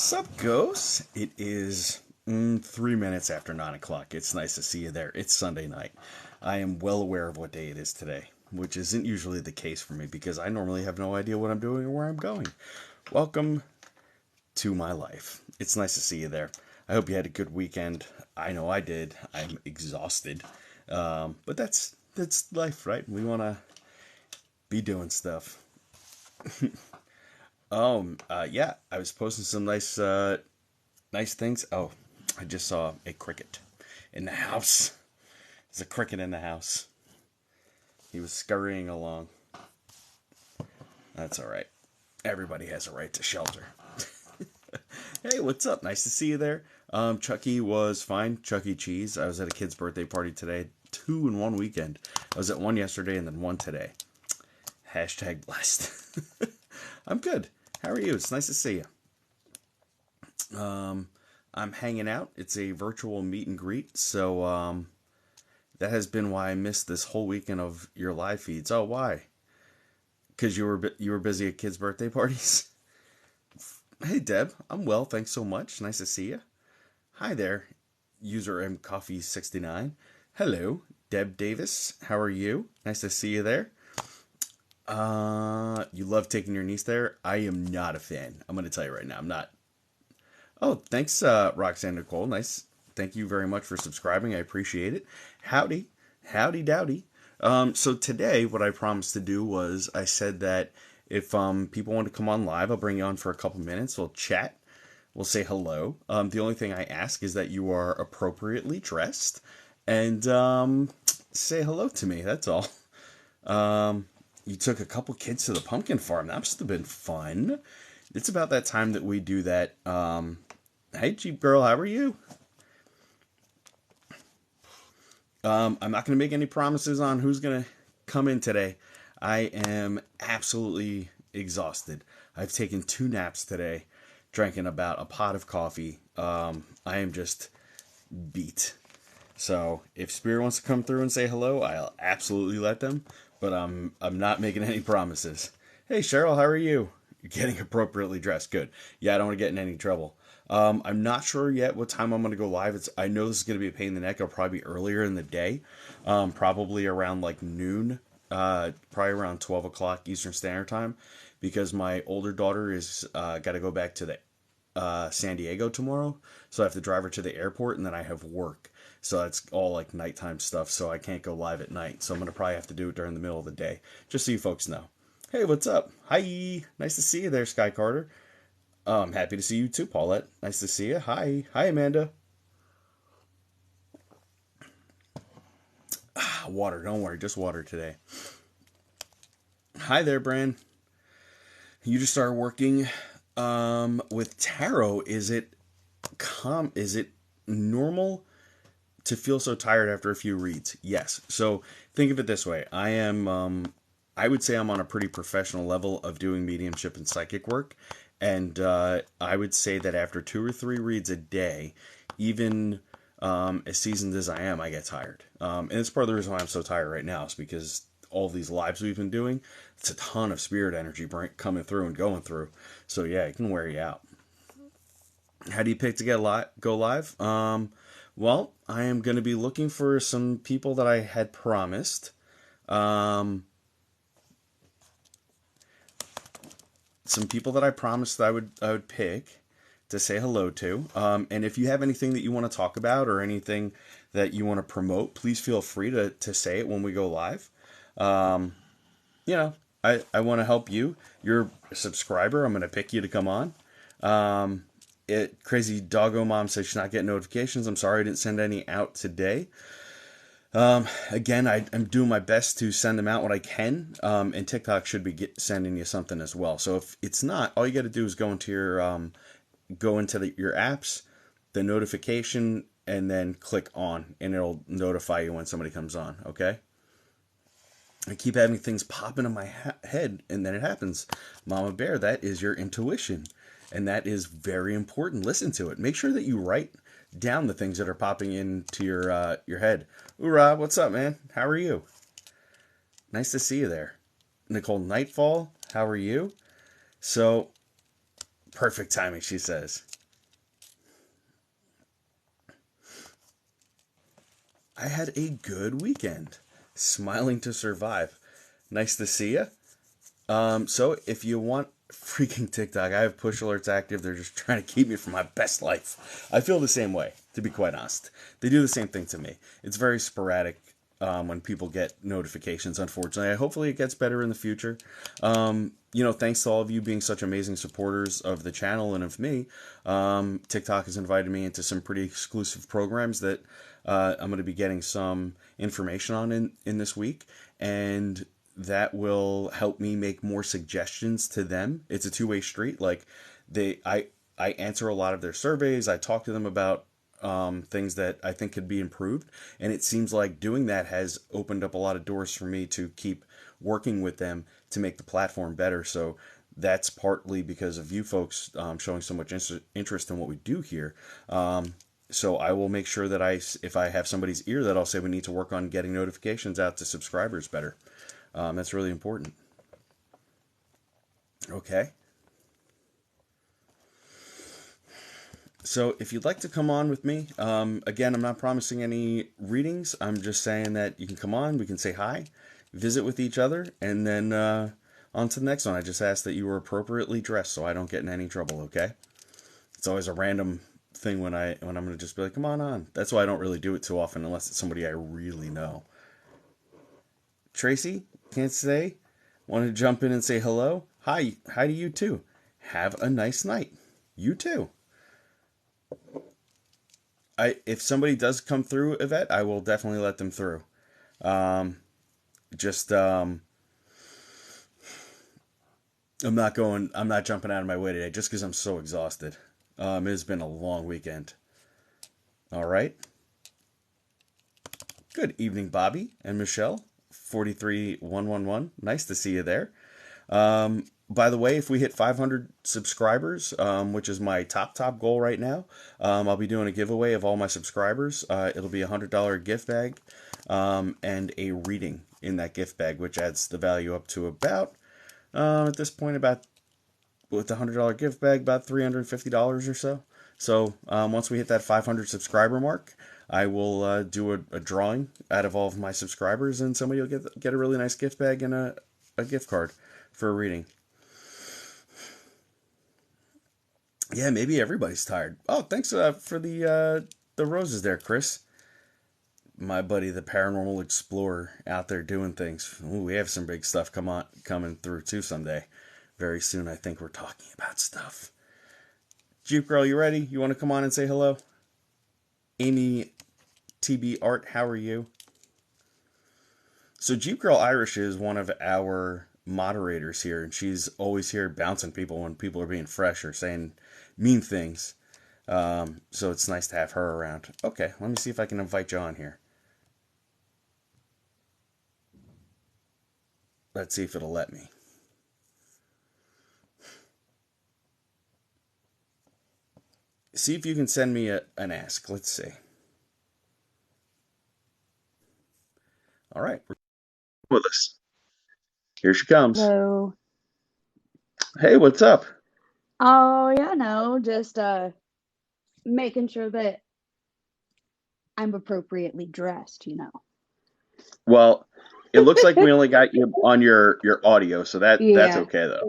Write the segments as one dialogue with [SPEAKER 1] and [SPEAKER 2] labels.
[SPEAKER 1] Sup, ghosts? It is 3 minutes after 9 o'clock. It's nice to see you there. It's Sunday night. I am well aware of what day it is today, which isn't usually the case for me because I normally have no idea what I'm doing or where I'm going. Welcome to my life. It's nice to see you there. I hope you had a good weekend. I know I did. I'm exhausted. But that's life, right? We want to be doing stuff. Yeah, I was posting some nice things. Oh, I just saw a cricket in the house. There's a cricket in the house. He was scurrying along. That's all right. Everybody has a right to shelter. Hey, what's up? Nice to see you there. Chucky was fine. Chuck E. Cheese. I was at a kid's birthday party today. 2 in one weekend. I was at one yesterday and then one today. Hashtag blessed. I'm good. How are you? It's nice to see you. I'm hanging out. It's a virtual meet and greet, so that has been why I missed this whole weekend of your live feeds. Oh, why? Because you were busy at kids' birthday parties. Hey, Deb. I'm well. Thanks so much. Nice to see you. Hi there, user mcoffee69. Hello, Deb Davis. How are you? Nice to see you there. You love taking your niece there. I am not a fan. I'm going to tell you right now. I'm not. Oh, thanks, Roxanne Nicole. Nice. Thank you very much for subscribing. I appreciate it. Howdy. Howdy dowdy. So today, what I promised to do was I said that if people want to come on live, I'll bring you on for a couple minutes. We'll chat. We'll say hello. The only thing I ask is that you are appropriately dressed and say hello to me. That's all. You took a couple kids to the pumpkin farm. That must have been fun. It's about that time that we do that. Hey, Jeep Girl, how are you? I'm not going to make any promises on who's going to come in today. I am absolutely exhausted. I've taken 2 naps today, drinking about a pot of coffee. I am just beat. So if Spirit wants to come through and say hello, I'll absolutely let them. But I'm not making any promises. Hey, Cheryl, how are you? You're getting appropriately dressed. Good. Yeah, I don't want to get in any trouble. I'm not sure yet what time I'm going to go live. I know this is going to be a pain in the neck. It'll probably be earlier in the day. Probably around like noon. Probably around 12 o'clock Eastern Standard Time. Because my older daughter is got to go back to the San Diego tomorrow. So I have to drive her to the airport and then I have work. So that's all like nighttime stuff, so I can't go live at night. So I'm going to probably have to do it during the middle of the day, just so you folks know. Hey, what's up? Hi. Nice to see you there, Sky Carter. I'm happy to see you too, Paulette. Nice to see you. Hi. Hi, Amanda. Water, don't worry, just water today. Hi there, Bran. You just started working with tarot. Is it normal to feel so tired after a few reads? Yes. So think of it this way. I would say I'm on a pretty professional level of doing mediumship and psychic work. And I would say that after 2 or 3 reads a day, even as seasoned as I am, I get tired. And it's part of the reason why I'm so tired right now is because all these lives we've been doing, it's a ton of spirit energy coming through and going through. So yeah, it can wear you out. How do you pick to go live? Well, I am going to be looking for some people that I had promised. Some people that I promised I would pick to say hello to. And if you have anything that you want to talk about or anything that you want to promote, please feel free to say it when we go live. You know, I want to help you. You're a subscriber. I'm going to pick you to come on. Crazy Doggo Mom says she's not getting notifications. I'm sorry I didn't send any out today. Again, I'm doing my best to send them out when I can. And TikTok should be sending you something as well. So if it's not, all you got to do is go into your your apps, the notification, and then click on, and it'll notify you when somebody comes on. Okay. I keep having things pop into my head, and then it happens. Mama Bear, that is your intuition. And that is very important. Listen to it. Make sure that you write down the things that are popping into your head. Hoorah, what's up, man? How are you? Nice to see you there. Nicole Nightfall, how are you? So Perfect timing, she says. I had a good weekend. Smiling to survive. Nice to see you. So if you want freaking TikTok, I have push alerts active. They're just trying to keep me from my best life. I feel the same way, to be quite honest. They do the same thing to me. It's very sporadic when people get notifications, unfortunately. Hopefully it gets better in the future. Thanks to all of you being such amazing supporters of the channel and of me. TikTok has invited me into some pretty exclusive programs that I'm going to be getting some information on in this week. And that will help me make more suggestions to them. It's a two-way street. Like I answer a lot of their surveys. I talk to them about things that I think could be improved, and it seems like doing that has opened up a lot of doors for me to keep working with them to make the platform better. So that's partly because of you folks showing so much interest in what we do here. So I will make sure that if I have somebody's ear, that I'll say we need to work on getting notifications out to subscribers better. That's really important. Okay. So if you'd like to come on with me, again, I'm not promising any readings. I'm just saying that you can come on, we can say hi, visit with each other, and then on to the next one. I just ask that you were appropriately dressed so I don't get in any trouble, okay? It's always a random thing when I'm going to just be like, come on. That's why I don't really do it too often unless it's somebody I really know. Tracy, can't say? Want to jump in and say hello? Hi to you too. Have a nice night. You too. If somebody does come through, Yvette, I will definitely let them through. Um, just I'm not jumping out of my way today just because I'm so exhausted. It has been a long weekend. All right. Good evening, Bobby and Michelle. 43111. Nice to see you there. By the way, if we hit 500 subscribers, which is my top goal right now, I'll be doing a giveaway of all my subscribers. It'll be a $100 gift bag and a reading in that gift bag, which adds the value up to about, at this point, about, with the $100 gift bag, about $350 or so. So once we hit that 500 subscriber mark, I will do a drawing out of all of my subscribers, and somebody will get a really nice gift bag and a gift card for a reading. Yeah, maybe everybody's tired. Oh, thanks for the roses there, Chris. My buddy, the paranormal explorer, out there doing things. Ooh, we have some big stuff coming through too someday. Very soon, I think we're talking about stuff. Jeep Girl, you ready? You want to come on and say hello? Amy TB Art, how are you? So Jeep Girl Irish is one of our moderators here, and she's always here bouncing people when people are being fresh or saying mean things. So it's nice to have her around. Okay, let me see if I can invite you on here. Let's see if it'll let me. See if you can send me an ask. Let's see. All right. With us. Here she comes.
[SPEAKER 2] Hello.
[SPEAKER 1] Hey, what's up?
[SPEAKER 2] Oh, yeah, no, just making sure that I'm appropriately dressed.
[SPEAKER 1] Well, it looks like we only got you on your audio, so that's
[SPEAKER 2] Yeah,
[SPEAKER 1] okay though.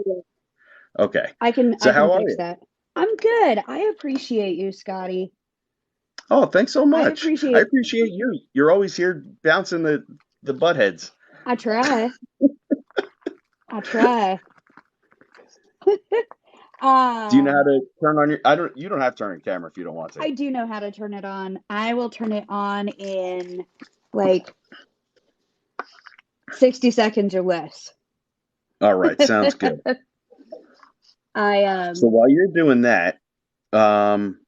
[SPEAKER 1] Okay.
[SPEAKER 2] I can
[SPEAKER 1] So
[SPEAKER 2] I can
[SPEAKER 1] how are
[SPEAKER 2] fix
[SPEAKER 1] you?
[SPEAKER 2] that. I'm good. I appreciate you, Scotty.
[SPEAKER 1] Oh, thanks so
[SPEAKER 2] I
[SPEAKER 1] much. I
[SPEAKER 2] appreciate
[SPEAKER 1] appreciate you. You're always here bouncing the butt heads.
[SPEAKER 2] I try. I try.
[SPEAKER 1] Do you know how
[SPEAKER 2] Um,
[SPEAKER 1] to turn on your I don't you don't have to turn your camera if you don't want to.
[SPEAKER 2] I do know how to turn it on. I will turn it on in like 60 seconds or less.
[SPEAKER 1] All right, sounds good.
[SPEAKER 2] I
[SPEAKER 1] So while you're doing that, um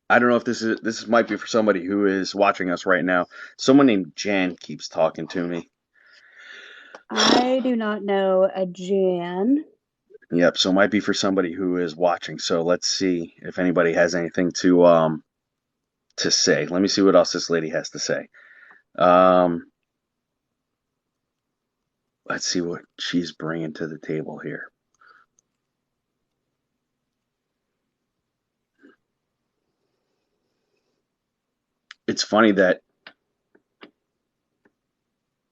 [SPEAKER 1] I don't know if this might be for somebody who is watching us right now. Someone named Jan keeps talking to me.
[SPEAKER 2] I do not know a Jan.
[SPEAKER 1] Yep, so it might be for somebody who is watching. So let's see if anybody has anything to say. Let me see what else this lady has to say. Um, let's see what she's bringing to the table here. it's funny that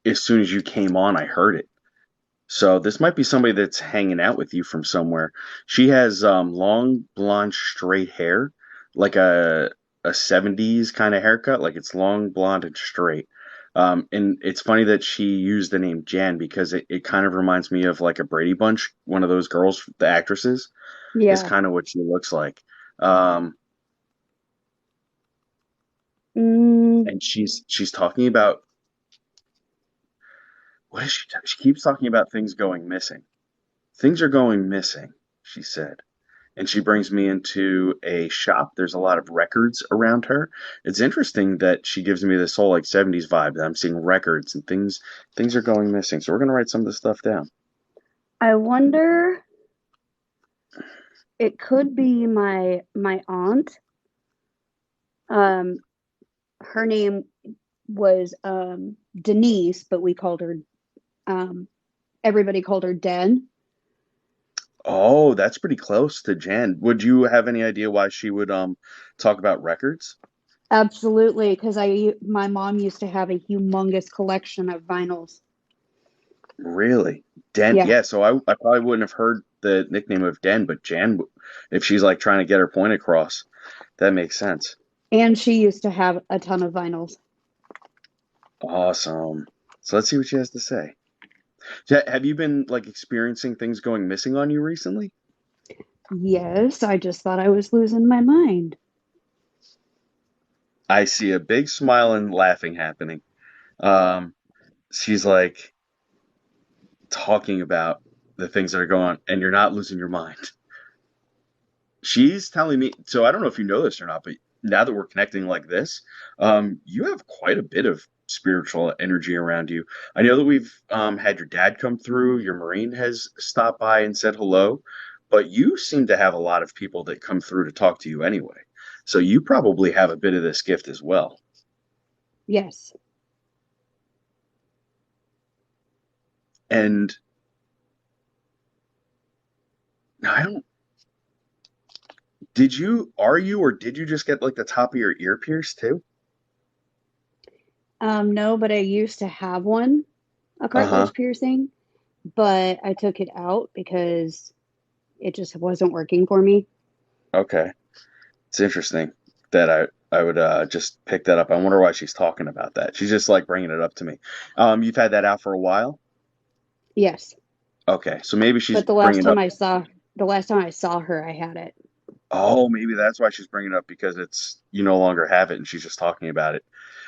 [SPEAKER 1] as soon as you came on, I heard it. So this might be somebody that's hanging out with you from somewhere. She has long blonde straight hair, like a 70s kind of haircut, like it's long blonde and straight. And it's funny that she used the name Jan because it kind of reminds me of like a Brady Bunch, one of those girls, the actresses, is
[SPEAKER 2] Yeah.
[SPEAKER 1] kind of what she looks like. Um,
[SPEAKER 2] Mm,
[SPEAKER 1] and she's talking about what is she keeps talking about things going missing. Things are going missing, she said. And she brings me into a shop. There's a lot of records around her. It's interesting that she gives me this whole like 70s vibe that I'm seeing records and things are going missing. So we're gonna write some of this stuff down.
[SPEAKER 2] I wonder, it could be my aunt. Um, her name was Denise, but we called her everybody called her Den.
[SPEAKER 1] Oh, that's pretty close to Jan. Would you have any idea why she would talk about records?
[SPEAKER 2] Absolutely, because I my mom used to have a humongous collection of vinyls.
[SPEAKER 1] Really? Den,
[SPEAKER 2] Yeah,
[SPEAKER 1] yeah, so I probably wouldn't have heard the nickname of Den, but Jan, if she's like trying to get her point across, that makes sense.
[SPEAKER 2] and she used to have a ton of vinyls.
[SPEAKER 1] Awesome. So let's see what she has to say. Have you been like experiencing things going missing on you recently?
[SPEAKER 2] Yes, I just thought I was losing my mind.
[SPEAKER 1] I see a big smile and laughing happening. Um, she's like talking about the things that are going on, and you're not losing your mind. She's telling me, so I don't know if you know this or not, but now that we're connecting like this, you have quite a bit of spiritual energy around you. I know that we've had your dad come through, your Marine has stopped by and said hello, but you seem to have a lot of people that come through to talk to you anyway. So you probably have a bit of this gift as well.
[SPEAKER 2] Yes.
[SPEAKER 1] And I don't, are you, or did you just get like the top of your ear pierced too?
[SPEAKER 2] No, but I used to have one, a
[SPEAKER 1] Uh-huh.
[SPEAKER 2] cartilage piercing, but I took it out because it just wasn't working for me.
[SPEAKER 1] Okay. It's interesting that I would just pick that up. I wonder why she's talking about that. She's just like bringing it up to me. You've had that out for a while?
[SPEAKER 2] Yes.
[SPEAKER 1] Okay, so maybe she's
[SPEAKER 2] But
[SPEAKER 1] bringing it up.
[SPEAKER 2] the last time I saw her, I had it.
[SPEAKER 1] Oh, maybe that's why she's bringing it up because it's you no longer have it and she's just talking about it,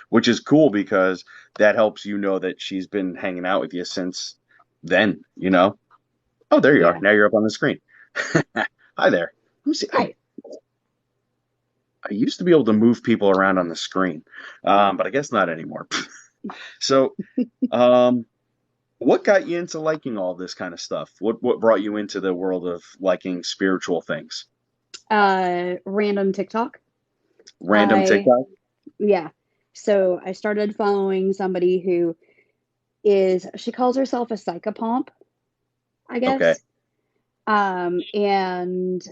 [SPEAKER 1] which is cool because that helps you know that she's been hanging out with you since then, you know? Oh, there you are.
[SPEAKER 2] Yeah.
[SPEAKER 1] Now you're up on the screen. Hi there. Let me see.
[SPEAKER 2] Hi.
[SPEAKER 1] I used to be able to move people around on the screen, but I guess not anymore. So, um, what got you into liking all this kind of stuff? What brought you into the world of liking spiritual things?
[SPEAKER 2] Random TikTok.
[SPEAKER 1] Random
[SPEAKER 2] I
[SPEAKER 1] TikTok?
[SPEAKER 2] Yeah. So I started following somebody who she calls herself a psychopomp, I
[SPEAKER 1] Okay.
[SPEAKER 2] guess. And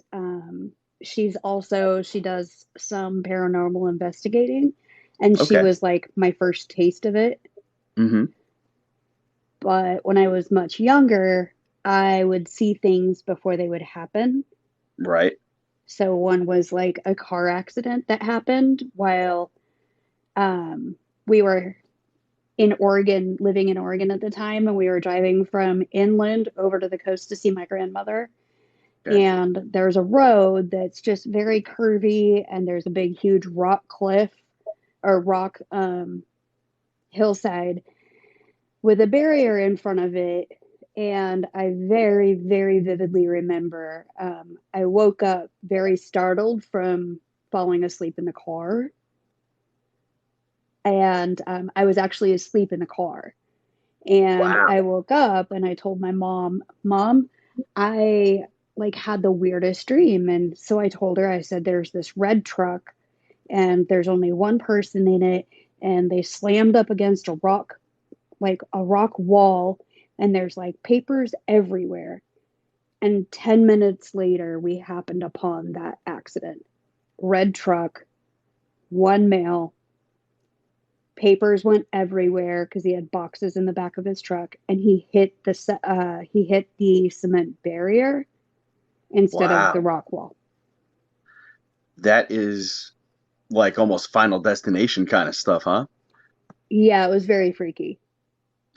[SPEAKER 2] she does some paranormal investigating, and she
[SPEAKER 1] Okay.
[SPEAKER 2] was like my first taste of it.
[SPEAKER 1] Mm-hmm.
[SPEAKER 2] But when I was much younger, I would see things before they would happen.
[SPEAKER 1] Right.
[SPEAKER 2] So one was like a car accident that happened while we were in Oregon, living in Oregon at the time, and we were driving from inland over to the coast to see my grandmother.
[SPEAKER 1] Okay.
[SPEAKER 2] And there's a road that's just very curvy, and there's a big, huge rock cliff or rock hillside with a barrier in front of it. And I very, very vividly remember I woke up very startled from falling asleep in the car. And I was actually asleep in the car. And I
[SPEAKER 1] Wow.
[SPEAKER 2] woke up and I told my Mom, I like had the weirdest dream. And so I told her, I said, there's this red truck and there's only one person in it. And they slammed up against like a rock wall. And there's like papers everywhere. And 10 minutes later, we happened upon that accident. Red truck, one male, papers went everywhere because he had boxes in the back of his truck, and he hit the cement barrier instead of the
[SPEAKER 1] Wow.
[SPEAKER 2] rock wall.
[SPEAKER 1] That is like almost Final Destination kind of stuff, huh?
[SPEAKER 2] Yeah, it was very freaky.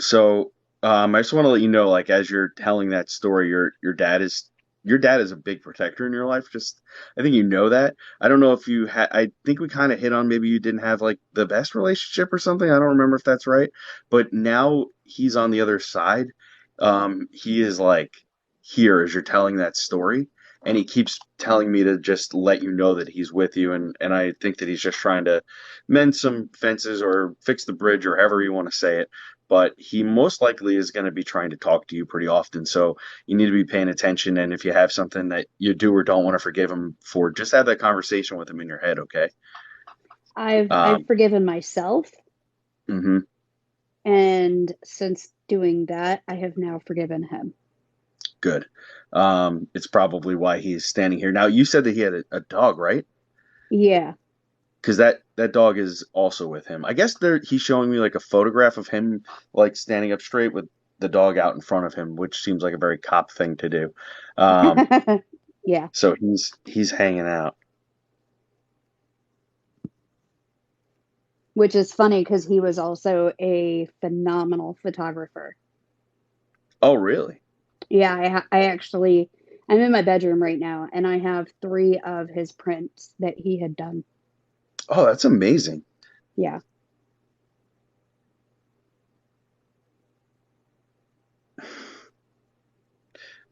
[SPEAKER 1] So, I just want to let you know, like, as you're telling that story, your dad is a big protector in your life. Just, I think you know that. I don't know if you had. I think we kind of hit on maybe you didn't have like the best relationship or something. I don't remember if that's right. But now he's on the other side. He is like here as you're telling that story, and he keeps telling me to just let you know that he's with you, and I think that he's just trying to mend some fences or fix the bridge or however you want to say it, but he most likely is going to be trying to talk to you pretty often. So you need to be paying attention. And if you have something that you do or don't want to forgive him for, just have that conversation with him in your head, okay?
[SPEAKER 2] I've
[SPEAKER 1] Um,
[SPEAKER 2] forgiven myself,
[SPEAKER 1] hmm
[SPEAKER 2] and since doing that, I have now forgiven him.
[SPEAKER 1] good. It's probably why he's standing here. Now, you said that he had a dog, right?
[SPEAKER 2] Yeah.
[SPEAKER 1] Because that dog is also with him. I guess he's showing me like a photograph of him like standing up straight with the dog out in front of him, which seems like a very cop thing to do. Um,
[SPEAKER 2] Yeah.
[SPEAKER 1] so he's hanging out.
[SPEAKER 2] Which is funny because he was also a phenomenal photographer.
[SPEAKER 1] Oh, really?
[SPEAKER 2] Yeah, I actually, I'm in my bedroom right now, and I have three of his prints that he had done.
[SPEAKER 1] Oh, that's amazing.
[SPEAKER 2] Yeah.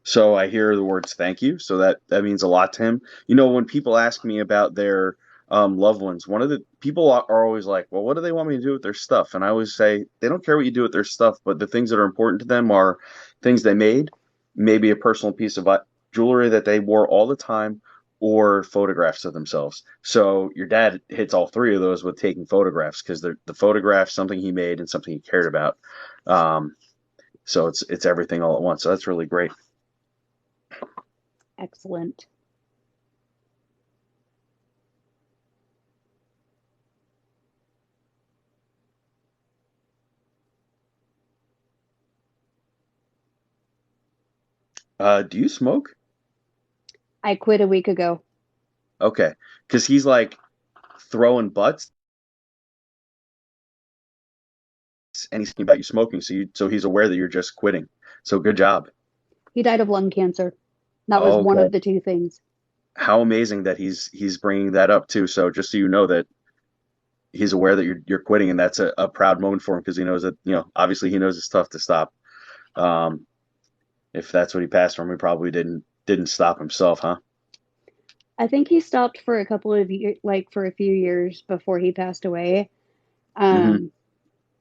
[SPEAKER 1] So I hear the words thank you. So that means a lot to him. You know, when people ask me about their loved ones, one of the people are always like, well, what do they want me to do with their stuff? And I always say, they don't care what you do with their stuff, but the things that are important to them are things they made, maybe a personal piece of jewelry that they wore all the time, or photographs of themselves. So your dad hits all three of those with taking photographs because the photographs, something he made and something he cared about. Um, so it's everything all at once. So that's really great.
[SPEAKER 2] Excellent.
[SPEAKER 1] Do you smoke?
[SPEAKER 2] I quit a week ago.
[SPEAKER 1] Okay, because he's like throwing butts and he's thinking about you smoking, so he's aware that you're just quitting. So good job.
[SPEAKER 2] He died of lung cancer. That was one
[SPEAKER 1] Okay,
[SPEAKER 2] of the two things.
[SPEAKER 1] how amazing that he's bringing that up too. So just so you know that he's aware that you're quitting, and that's a proud moment for him because he knows that obviously he knows it's tough to stop. Um, if that's what he passed from, he probably didn't stop himself, huh?
[SPEAKER 2] I think he stopped for a couple of years, like for a few years before he passed away.
[SPEAKER 1] hmm
[SPEAKER 2] Um,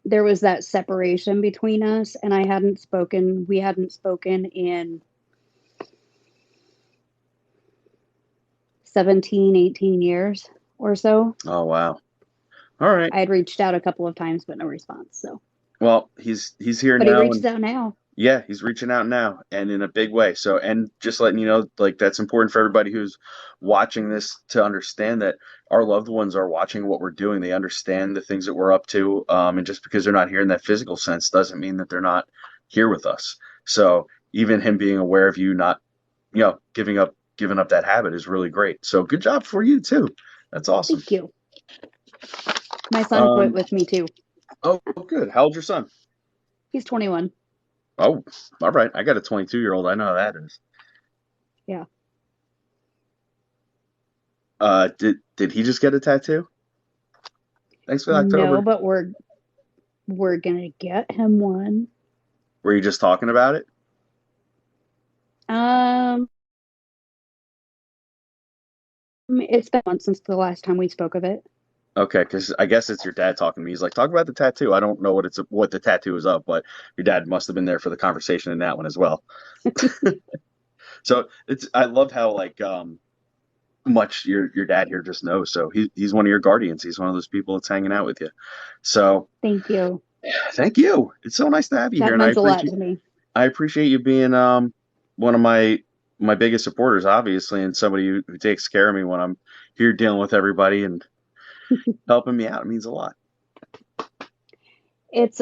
[SPEAKER 2] there was that separation between us, and we hadn't spoken in 17, 18 years or so.
[SPEAKER 1] Oh wow. All right.
[SPEAKER 2] I had reached out a couple of times, but no response. So,
[SPEAKER 1] Well, he's here
[SPEAKER 2] but he
[SPEAKER 1] now,
[SPEAKER 2] reaches
[SPEAKER 1] and
[SPEAKER 2] out now.
[SPEAKER 1] yeah, he's reaching out now and in a big way. So, and just letting you know, like that's important for everybody who's watching this to understand that our loved ones are watching what we're doing. They understand the things that we're up to. And just because they're not here in that physical sense doesn't mean that they're not here with us. So even him being aware of you not, giving up that habit is really great. So good job for you too. That's awesome.
[SPEAKER 2] Thank you. My son quit
[SPEAKER 1] Um,
[SPEAKER 2] with me too.
[SPEAKER 1] oh, good. How old's your son?
[SPEAKER 2] He's 21.
[SPEAKER 1] Oh, all right. I got a 22-year-old. I know how that is.
[SPEAKER 2] Yeah.
[SPEAKER 1] Did he just get a tattoo? Thanks for
[SPEAKER 2] No,
[SPEAKER 1] October.
[SPEAKER 2] but we're gonna get him one.
[SPEAKER 1] Were you just talking about it?
[SPEAKER 2] Um, it's been months since the last time we spoke of it.
[SPEAKER 1] Okay, because I guess it's your dad talking to me. He's like, talk about the tattoo. I don't know what the tattoo is of, but your dad must have been there for the conversation in that one as well. So I love how like much your dad here just knows. So he's one of your guardians. He's one of those people that's hanging out with you. So
[SPEAKER 2] Thank you.
[SPEAKER 1] thank you. It's so nice to have you here,
[SPEAKER 2] That
[SPEAKER 1] and
[SPEAKER 2] means a lot to me.
[SPEAKER 1] I appreciate you being one of my biggest supporters, obviously, and somebody who takes care of me when I'm here dealing with everybody and helping me out. It means a lot.
[SPEAKER 2] It's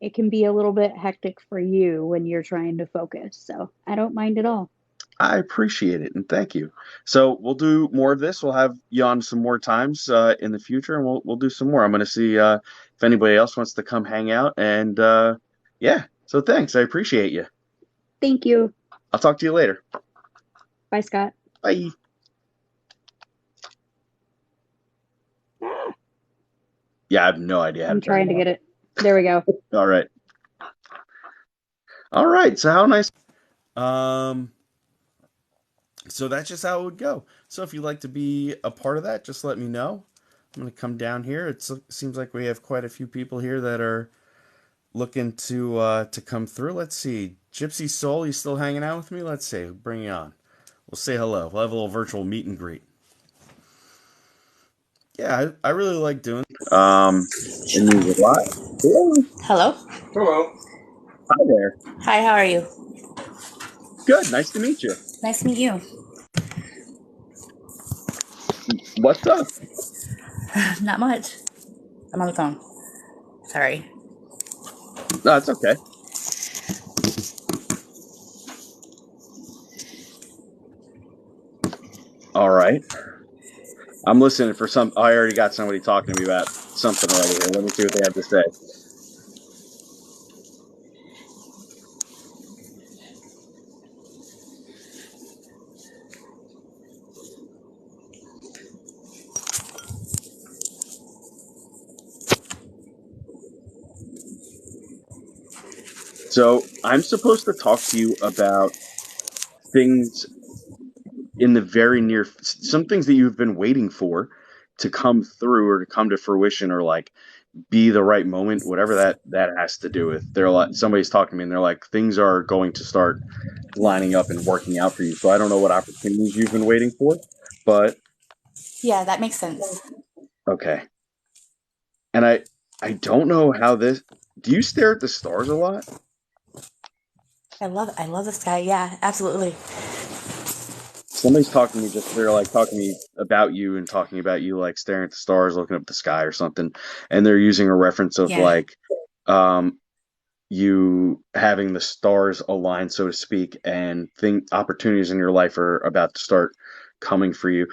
[SPEAKER 2] it can be a little bit hectic for you when you're trying to focus. So I don't mind at all.
[SPEAKER 1] I appreciate it and thank you. So we'll do more of this. We'll have you on some more times in the future, and we'll do some more. I'm going to see if anybody else wants to come hang out, and yeah. So thanks. I appreciate you.
[SPEAKER 2] Thank you.
[SPEAKER 1] I'll talk to you later.
[SPEAKER 2] Bye, Scott.
[SPEAKER 1] Bye.
[SPEAKER 2] Ah,
[SPEAKER 1] Yeah, I have no idea how to
[SPEAKER 2] I'm
[SPEAKER 1] turn
[SPEAKER 2] trying
[SPEAKER 1] it
[SPEAKER 2] to
[SPEAKER 1] off.
[SPEAKER 2] get it. There we go.
[SPEAKER 1] All right. All right. So how nice. Um. So that's just how it would go. So if you'd like to be a part of that, just let me know. I'm gonna come down here. It seems like we have quite a few people here that are looking to come through. Let's see. Gypsy Soul, you still hanging out with me? Let's see. Bring you on. We'll say hello. We'll have a little virtual meet and greet. Yeah, I really like doing. It means a lot. Hello.
[SPEAKER 3] Hello.
[SPEAKER 4] Hello.
[SPEAKER 1] Hi there.
[SPEAKER 3] Hi, how are you?
[SPEAKER 1] Good. Nice to meet you.
[SPEAKER 3] Nice to meet you.
[SPEAKER 1] What's up?
[SPEAKER 3] Not much. I'm on the phone. Sorry.
[SPEAKER 1] No, it's okay. All right. I'm listening for some. I already got somebody talking to me about something already here. Let me see what they have to say. So I'm supposed to talk to you about things in the very near, some things that you've been waiting for to come through or to come to fruition or like be the right moment, whatever that has to do with. They're like somebody's talking to me and they're like things are going to start lining up and working out for you. So I don't know what opportunities you've been waiting for, but
[SPEAKER 3] Yeah, that makes sense.
[SPEAKER 1] okay. And I don't know how this. Do you stare at the stars a lot?
[SPEAKER 3] I love this guy. Yeah, absolutely.
[SPEAKER 1] Somebody's talking to me, just they're like talking to me about you and talking about you like staring at the stars, looking up at the sky or something, and they're using a reference of
[SPEAKER 3] Yeah.
[SPEAKER 1] like um you having the stars aligned, so to speak, and think opportunities in your life are about to start coming for you.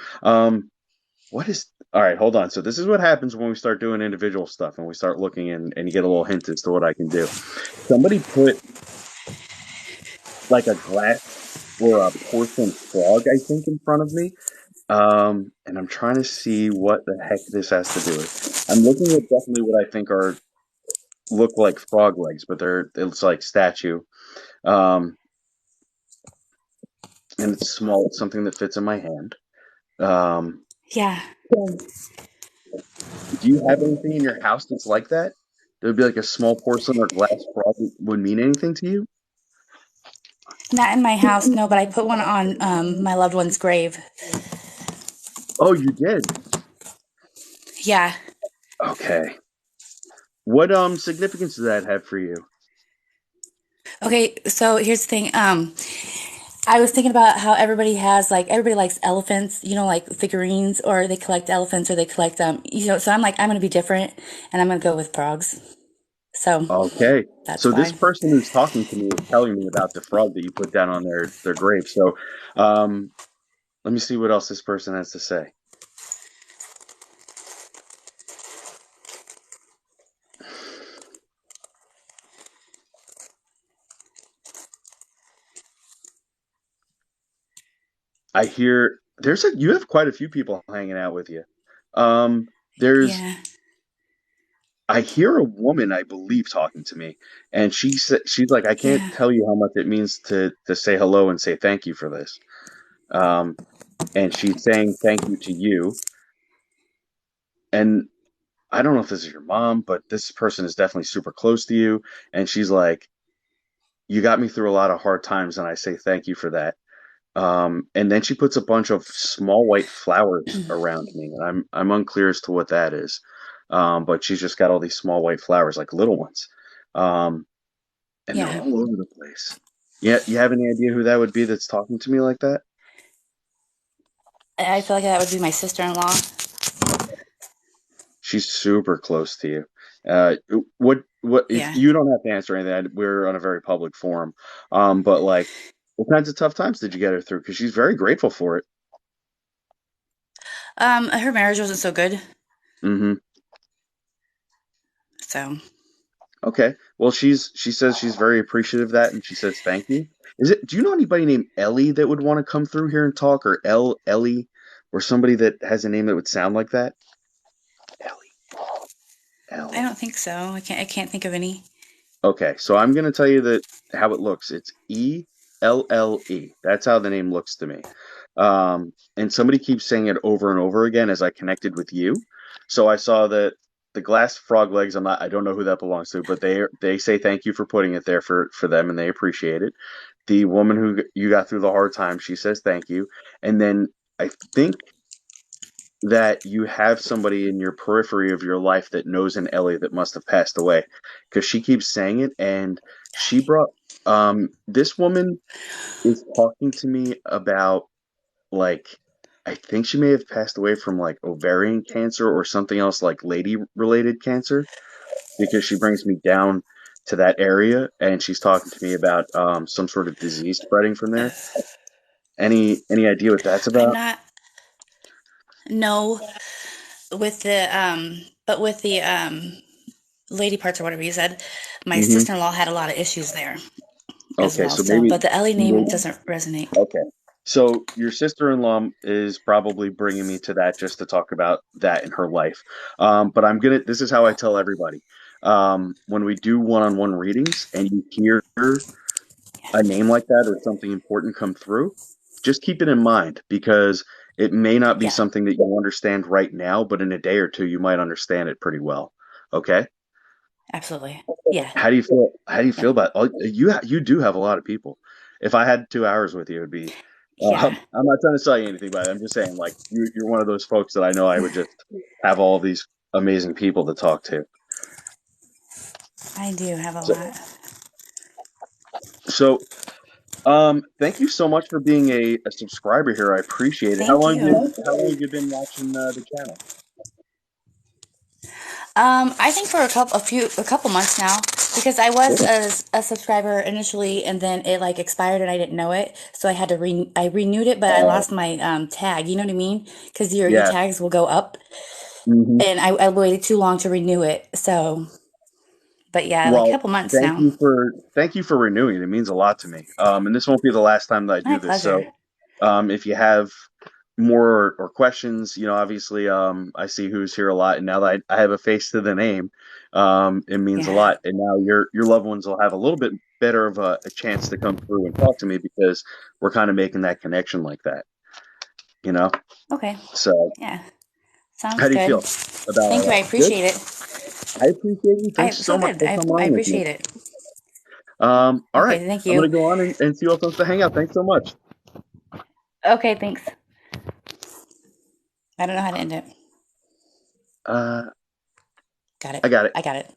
[SPEAKER 1] What is all right, hold on. So this is what happens when we start doing individual stuff and we start looking and you get a little hint as to what I can do. Somebody put like a glass or a porcelain frog, I think, in front of me. And I'm trying to see what the heck this has to do with. I'm looking at definitely what I think are look like frog legs, but it's like statue. Um, and it's small. It's something that fits in my hand. Um,
[SPEAKER 3] Yeah.
[SPEAKER 1] do you have anything in your house that's like that? That would be like a small porcelain or glass frog would mean anything to you?
[SPEAKER 3] Not in my house, no, but I put one on my loved one's grave.
[SPEAKER 1] Oh, you did.
[SPEAKER 3] Yeah.
[SPEAKER 1] Okay. What significance does that have for you?
[SPEAKER 3] Okay, so here's the thing. I was thinking about how everybody likes elephants, like figurines, or they collect elephants, or they collect so I'm like, I'm gonna be different, and I'm gonna go with frogs. So
[SPEAKER 1] Okay.
[SPEAKER 3] that's
[SPEAKER 1] So this
[SPEAKER 3] why.
[SPEAKER 1] person who's talking to me is telling me about the frog that you put down on their grave. So um, let me see what else this person has to say. I hear you have quite a few people hanging out with you. There's
[SPEAKER 3] Yeah.
[SPEAKER 1] I hear a woman, I believe, talking to me, and she's like, I can't
[SPEAKER 3] Yeah.
[SPEAKER 1] tell you how much it means to say hello and say thank you for this. Um, and she's saying thank you to you. And I don't know if this is your mom, but this person is definitely super close to you. And she's like, you got me through a lot of hard times, and I say thank you for that. And then she puts a bunch of small white flowers around me, and I'm unclear as to what that is. But she's just got all these small white flowers, like little ones, um, and they're
[SPEAKER 3] Yeah.
[SPEAKER 1] all over the place. Yeah, you have any idea who that would be that's talking to me like that?
[SPEAKER 3] I feel like that would be my sister-in-law.
[SPEAKER 1] Okay, she's super close to you, Uh, what if
[SPEAKER 3] Yeah.
[SPEAKER 1] you don't have to answer anything? We're on a very public forum. But like, what kinds of tough times did you get her through? Because she's very grateful for it.
[SPEAKER 3] Her marriage wasn't so good,
[SPEAKER 1] Hmm.
[SPEAKER 3] so
[SPEAKER 1] Okay. Well, she says she's very appreciative of that, and she says thank you. Do you know anybody named Ellie that would want to come through here and talk, or Ellie, or somebody that has a name that would sound like that? Ellie,
[SPEAKER 3] I
[SPEAKER 1] L.
[SPEAKER 3] don't think so. I can't think of any.
[SPEAKER 1] Okay, so I'm gonna tell you that how it looks. It's ELLE. That's how the name looks to me. And somebody keeps saying it over and over again as I connected with you. So I saw that the glass frog legs. I don't know who that belongs to, but they say thank you for putting it there for them, and they appreciate it. The woman who you got through the hard time, she says thank you, and then I think that you have somebody in your periphery of your life that knows an Ellie that must have passed away because she keeps saying it. And she brought this woman is talking to me about, like, I think she may have passed away from like ovarian cancer or something else, like lady related cancer, because she brings me down to that area and she's talking to me about some sort of disease spreading from there. Any idea what that's
[SPEAKER 3] I'm
[SPEAKER 1] about?
[SPEAKER 3] not no with the but with the lady parts or whatever you said. My
[SPEAKER 1] Hmm.
[SPEAKER 3] sister-in-law had a lot of issues there as
[SPEAKER 1] Okay,
[SPEAKER 3] well.
[SPEAKER 1] so
[SPEAKER 3] So,
[SPEAKER 1] maybe
[SPEAKER 3] but the Ellie name
[SPEAKER 1] maybe
[SPEAKER 3] doesn't resonate.
[SPEAKER 1] Okay. So your sister-in-law is probably bringing me to that just to talk about that in her life. But this is how I tell everybody. When we do one-on-one readings and you hear a name like that or something important come through, just keep it in mind because it may not be
[SPEAKER 3] Yeah,
[SPEAKER 1] something that you understand right now, but in a day or two, you might understand it pretty well. Okay?
[SPEAKER 3] absolutely. Yeah,
[SPEAKER 1] How do you feel? How do you
[SPEAKER 3] yeah,
[SPEAKER 1] feel about you do have a lot of people. If I had 2 hours with you, it'd be.
[SPEAKER 3] yeah.
[SPEAKER 1] I'm not trying to sell you anything, but I'm just saying, like you're one of those folks that I know I would just have all these amazing people to talk to.
[SPEAKER 3] I do have a
[SPEAKER 1] So,
[SPEAKER 3] lot.
[SPEAKER 1] so thank you so much for being a subscriber here. I appreciate it.
[SPEAKER 3] Thank you.
[SPEAKER 1] How long have you been watching the channel?
[SPEAKER 3] I think for a couple months now, because I was
[SPEAKER 1] Cool.
[SPEAKER 3] a subscriber initially, and then it like expired, and I didn't know it, so I renewed it, but I
[SPEAKER 1] Uh,
[SPEAKER 3] lost my tag. You know what I mean? Because your
[SPEAKER 1] yeah.
[SPEAKER 3] tags will go up,
[SPEAKER 1] Hmm.
[SPEAKER 3] and I waited too long to renew it. So, but yeah, like a
[SPEAKER 1] Well,
[SPEAKER 3] couple months now.
[SPEAKER 1] thank you for renewing it. It means a lot to me. And this won't be the last time that I
[SPEAKER 3] My
[SPEAKER 1] do this.
[SPEAKER 3] pleasure.
[SPEAKER 1] So, if you have more or questions, obviously, I see who's here a lot, and now that I have a face to the name, it means a
[SPEAKER 3] Yeah.
[SPEAKER 1] lot. And now your loved ones will have a little bit better of a chance to come through and talk to me because we're kind of making that connection like that, you know.
[SPEAKER 3] Okay.
[SPEAKER 1] So,
[SPEAKER 3] Yeah.
[SPEAKER 1] how
[SPEAKER 3] Sounds
[SPEAKER 1] do you
[SPEAKER 3] good.
[SPEAKER 1] feel about
[SPEAKER 3] Thank you. I
[SPEAKER 1] all that? Good.
[SPEAKER 3] appreciate it.
[SPEAKER 1] I appreciate you. Thanks so
[SPEAKER 3] So
[SPEAKER 1] much
[SPEAKER 3] good.
[SPEAKER 1] for coming
[SPEAKER 3] I
[SPEAKER 1] on with me.
[SPEAKER 3] appreciate it.
[SPEAKER 1] All right.
[SPEAKER 3] Okay. Thank
[SPEAKER 1] I'm going
[SPEAKER 3] you.
[SPEAKER 1] to go on and see what else to hang out. Thanks so much.
[SPEAKER 3] Okay. Thanks. I don't know how to end it.
[SPEAKER 1] Uh,
[SPEAKER 3] Got it.
[SPEAKER 1] I got it.
[SPEAKER 3] I got it.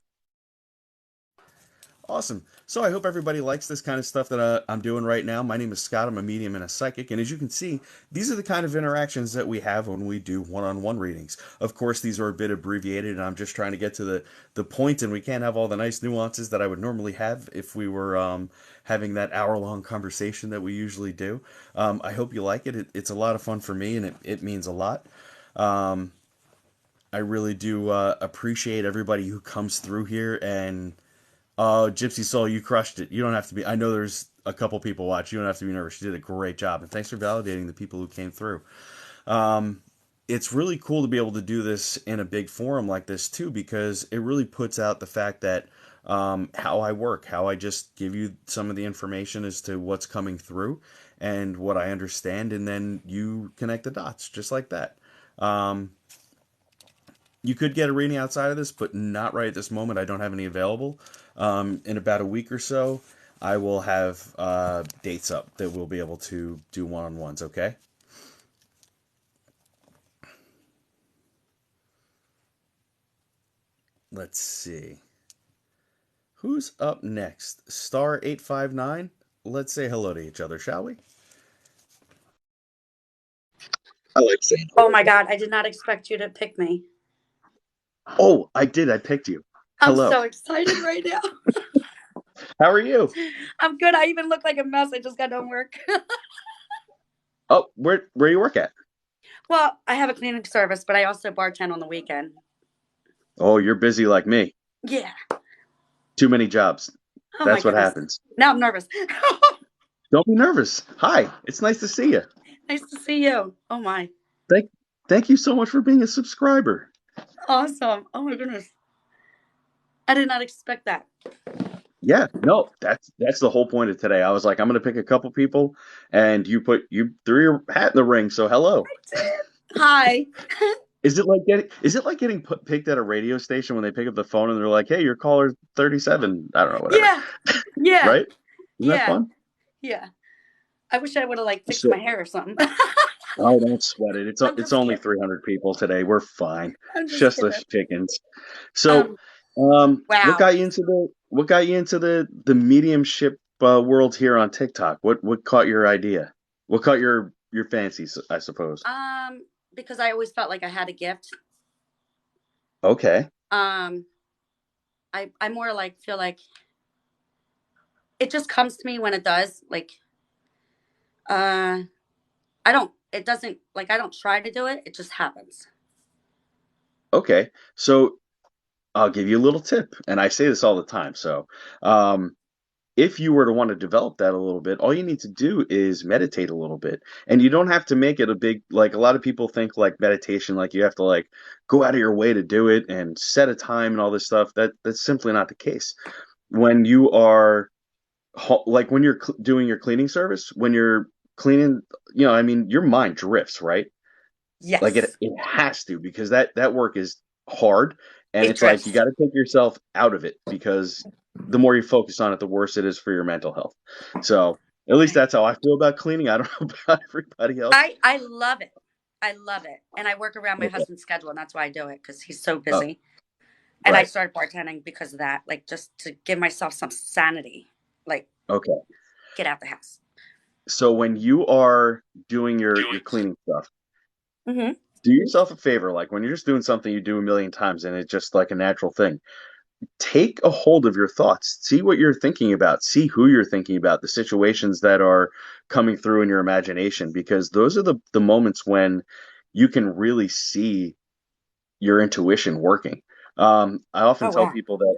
[SPEAKER 1] Awesome. So I hope everybody likes this kind of stuff that I'm doing right now. My name is Scott. I'm a medium and a psychic. And as you can see, these are the kind of interactions that we have when we do one-on-one readings. Of course, these are a bit abbreviated, and I'm just trying to get to the point, and we can't have all the nice nuances that I would normally have if we were having that hour-long conversation that we usually do. I hope you like it. It's a lot of fun for me, and it means a lot. Um, I really do appreciate everybody who comes through here and Gypsy Soul, you crushed it. You don't have to be. I know there's a couple people watch. You don't have to be nervous. You did a great job, and thanks for validating the people who came through. It's really cool to be able to do this in a big forum like this too, because it really puts out the fact that how I work, how I just give you some of the information as to what's coming through and what I understand, and then you connect the dots just like that. Um, you could get a reading outside of this, but not right at this moment. I don't have any available. In about a week or so, I will have dates up that we'll be able to do one-on-ones, okay? Let's see. Who's up next? Star 859. Let's say hello to each other, shall we? I like saying
[SPEAKER 4] Oh
[SPEAKER 1] hello.
[SPEAKER 4] my God, I did not expect you to pick me.
[SPEAKER 1] Oh, I did. I picked you.
[SPEAKER 4] I'm
[SPEAKER 1] Hello.
[SPEAKER 4] so excited right now.
[SPEAKER 1] How are you?
[SPEAKER 4] I'm good. I even look like a mess. I just got done work.
[SPEAKER 1] Oh, where you work at?
[SPEAKER 4] Well, I have a cleaning service, but I also bartend on the weekend.
[SPEAKER 1] Oh, you're busy like me.
[SPEAKER 4] Yeah.
[SPEAKER 1] Too many jobs.
[SPEAKER 4] Oh my
[SPEAKER 1] That's what
[SPEAKER 4] goodness.
[SPEAKER 1] happens.
[SPEAKER 4] Now I'm nervous.
[SPEAKER 1] Don't be nervous. Hi, it's nice to see you.
[SPEAKER 4] Nice to see you. Oh my.
[SPEAKER 1] Thank thank you so much for being a subscriber.
[SPEAKER 4] Awesome. Oh my goodness. I did not expect that.
[SPEAKER 1] Yeah, no, that's the whole point of today. I was like, I'm gonna pick a couple people, and you threw your hat in the ring. So hello.
[SPEAKER 4] Hi.
[SPEAKER 1] Is it like getting picked at a radio station when they pick up the phone and they're like, "Hey, you're caller 37." I don't know, whatever.
[SPEAKER 4] Yeah. Yeah.
[SPEAKER 1] Right? Isn't that
[SPEAKER 4] Yeah.
[SPEAKER 1] fun?
[SPEAKER 4] Yeah. I wish I would have like fixed
[SPEAKER 1] So,
[SPEAKER 4] my hair or something.
[SPEAKER 1] oh, don't sweat it.
[SPEAKER 4] I'm
[SPEAKER 1] It's
[SPEAKER 4] just
[SPEAKER 1] only
[SPEAKER 4] kidding.
[SPEAKER 1] 300 people today. We're fine.
[SPEAKER 4] I'm
[SPEAKER 1] It's
[SPEAKER 4] just
[SPEAKER 1] just the
[SPEAKER 4] kidding.
[SPEAKER 1] chickens. So,
[SPEAKER 4] Um, wow.
[SPEAKER 1] what got you into the mediumship world here on TikTok? What caught your idea? What caught your fancies, I suppose?
[SPEAKER 4] Because I always felt like I had a gift.
[SPEAKER 1] Okay.
[SPEAKER 4] Um, I more like feel like it just comes to me when it does. Like, uh, I don't. It doesn't like I don't try to do it. It just happens.
[SPEAKER 1] Okay. So, I'll give you a little tip, and I say this all the time. So, um, if you were to want to develop that a little bit, all you need to do is meditate a little bit. And you don't have to make it a big, like a lot of people think like meditation, like you have to like go out of your way to do it and set a time and all this stuff. That's simply not the case. When you are like when you're doing your cleaning service, when you're cleaning, I mean, your mind drifts, right? Like it
[SPEAKER 4] Yes,
[SPEAKER 1] it has to because that work is hard and
[SPEAKER 4] it
[SPEAKER 1] it's like you
[SPEAKER 4] drifts.
[SPEAKER 1] got to take yourself out of it because the more you focus on it, the worse it is for your mental health. So at least
[SPEAKER 4] Okay.
[SPEAKER 1] that's how I feel about cleaning. I don't know about everybody else.
[SPEAKER 4] I love it. I love it, and I work around my
[SPEAKER 1] Okay.
[SPEAKER 4] husband's schedule, and that's why I do it because he's so
[SPEAKER 1] Oh,
[SPEAKER 4] busy. And I
[SPEAKER 1] right.
[SPEAKER 4] started bartending because of that, like just to give myself some sanity, like
[SPEAKER 1] Okay.
[SPEAKER 4] get out the house.
[SPEAKER 1] So when you are doing your cleaning stuff,
[SPEAKER 4] Mm-hmm.
[SPEAKER 1] do yourself a favor. Like when you're just doing something you do a million times and it's just like a natural thing. Take a hold of your thoughts. See what you're thinking about. See who you're thinking about, the situations that are coming through in your imagination, because those are the moments when you can really see your intuition working. I often
[SPEAKER 4] Oh
[SPEAKER 1] tell
[SPEAKER 4] wow.
[SPEAKER 1] people that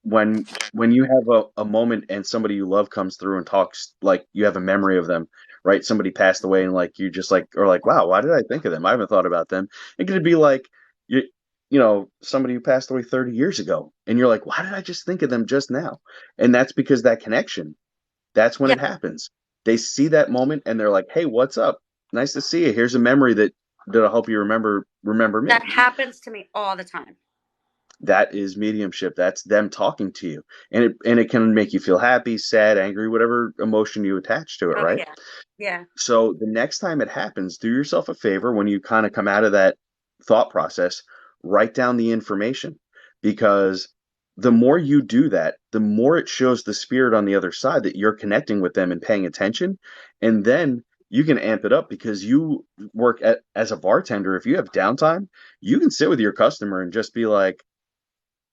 [SPEAKER 1] when you have a moment and somebody you love comes through and talks, like you have a memory of them, right? Somebody passed away and like you just like are like, wow, why did I think of them? I haven't thought about them. It could be like somebody who passed away 30 years ago, and you're like, why did I just think of them just now? And that's because that connection, that's when
[SPEAKER 4] Yeah,
[SPEAKER 1] it happens. They see that moment and they're like, hey, what's up? Nice to see you. Here's a memory that'll help you remember
[SPEAKER 4] that
[SPEAKER 1] me.
[SPEAKER 4] happens to me all the time.
[SPEAKER 1] That is mediumship. That's them talking to you. And it can make you feel happy, sad, angry, whatever emotion you attach to it,
[SPEAKER 4] Oh
[SPEAKER 1] right?
[SPEAKER 4] yeah, yeah,
[SPEAKER 1] So the next time it happens, do yourself a favor when you kind of come out of that thought process, write down the information because the more you do that, the more it shows the spirit on the other side that you're connecting with them and paying attention. And then you can amp it up because you as a bartender. If you have downtime, you can sit with your customer and just be like,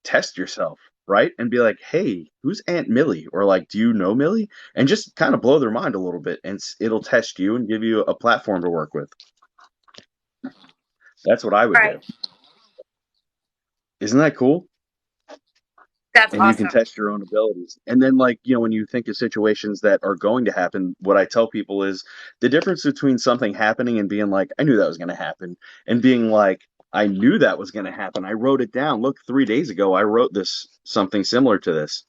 [SPEAKER 1] test yourself, right? And be like, hey, who's Aunt Millie? Or like, do you know Millie? And just kind of blow their mind a little bit. And it'll test you and give you a platform to work with. That's what I would
[SPEAKER 4] right.
[SPEAKER 1] do. Isn't that cool?
[SPEAKER 4] That's
[SPEAKER 1] And you can
[SPEAKER 4] awesome.
[SPEAKER 1] test your own abilities. And then, like, when you think of situations that are going to happen, what I tell people is the difference between something happening and being like, I knew that was going to happen, and being like, I knew that was going to happen. I wrote it down. Look, 3 days ago, I wrote something similar to this.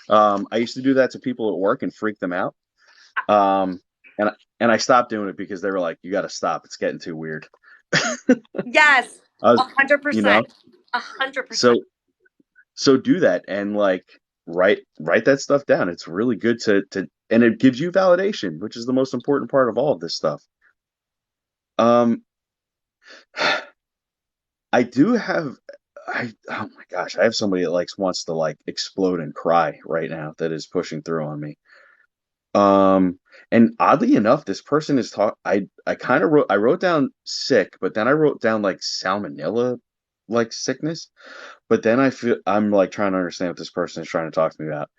[SPEAKER 1] I used to do that to people at work and freak them out. Um, and and I stopped doing it because they were like, "You got to stop. It's getting too weird."
[SPEAKER 4] Yes,
[SPEAKER 1] I was,
[SPEAKER 4] a hundred
[SPEAKER 1] you
[SPEAKER 4] percent,
[SPEAKER 1] know,
[SPEAKER 4] 100%.
[SPEAKER 1] so so do that and like write that stuff down. It's really good and it gives you validation, which is the most important part of all of this stuff. Um, I do have. Oh my gosh, I have somebody that wants to like explode and cry right now that is pushing through on me. Um, and oddly enough, this person is I kind of wrote down sick, but then I wrote down like salmonella. like sickness. But then I'm like trying to understand what this person is trying to talk to me about.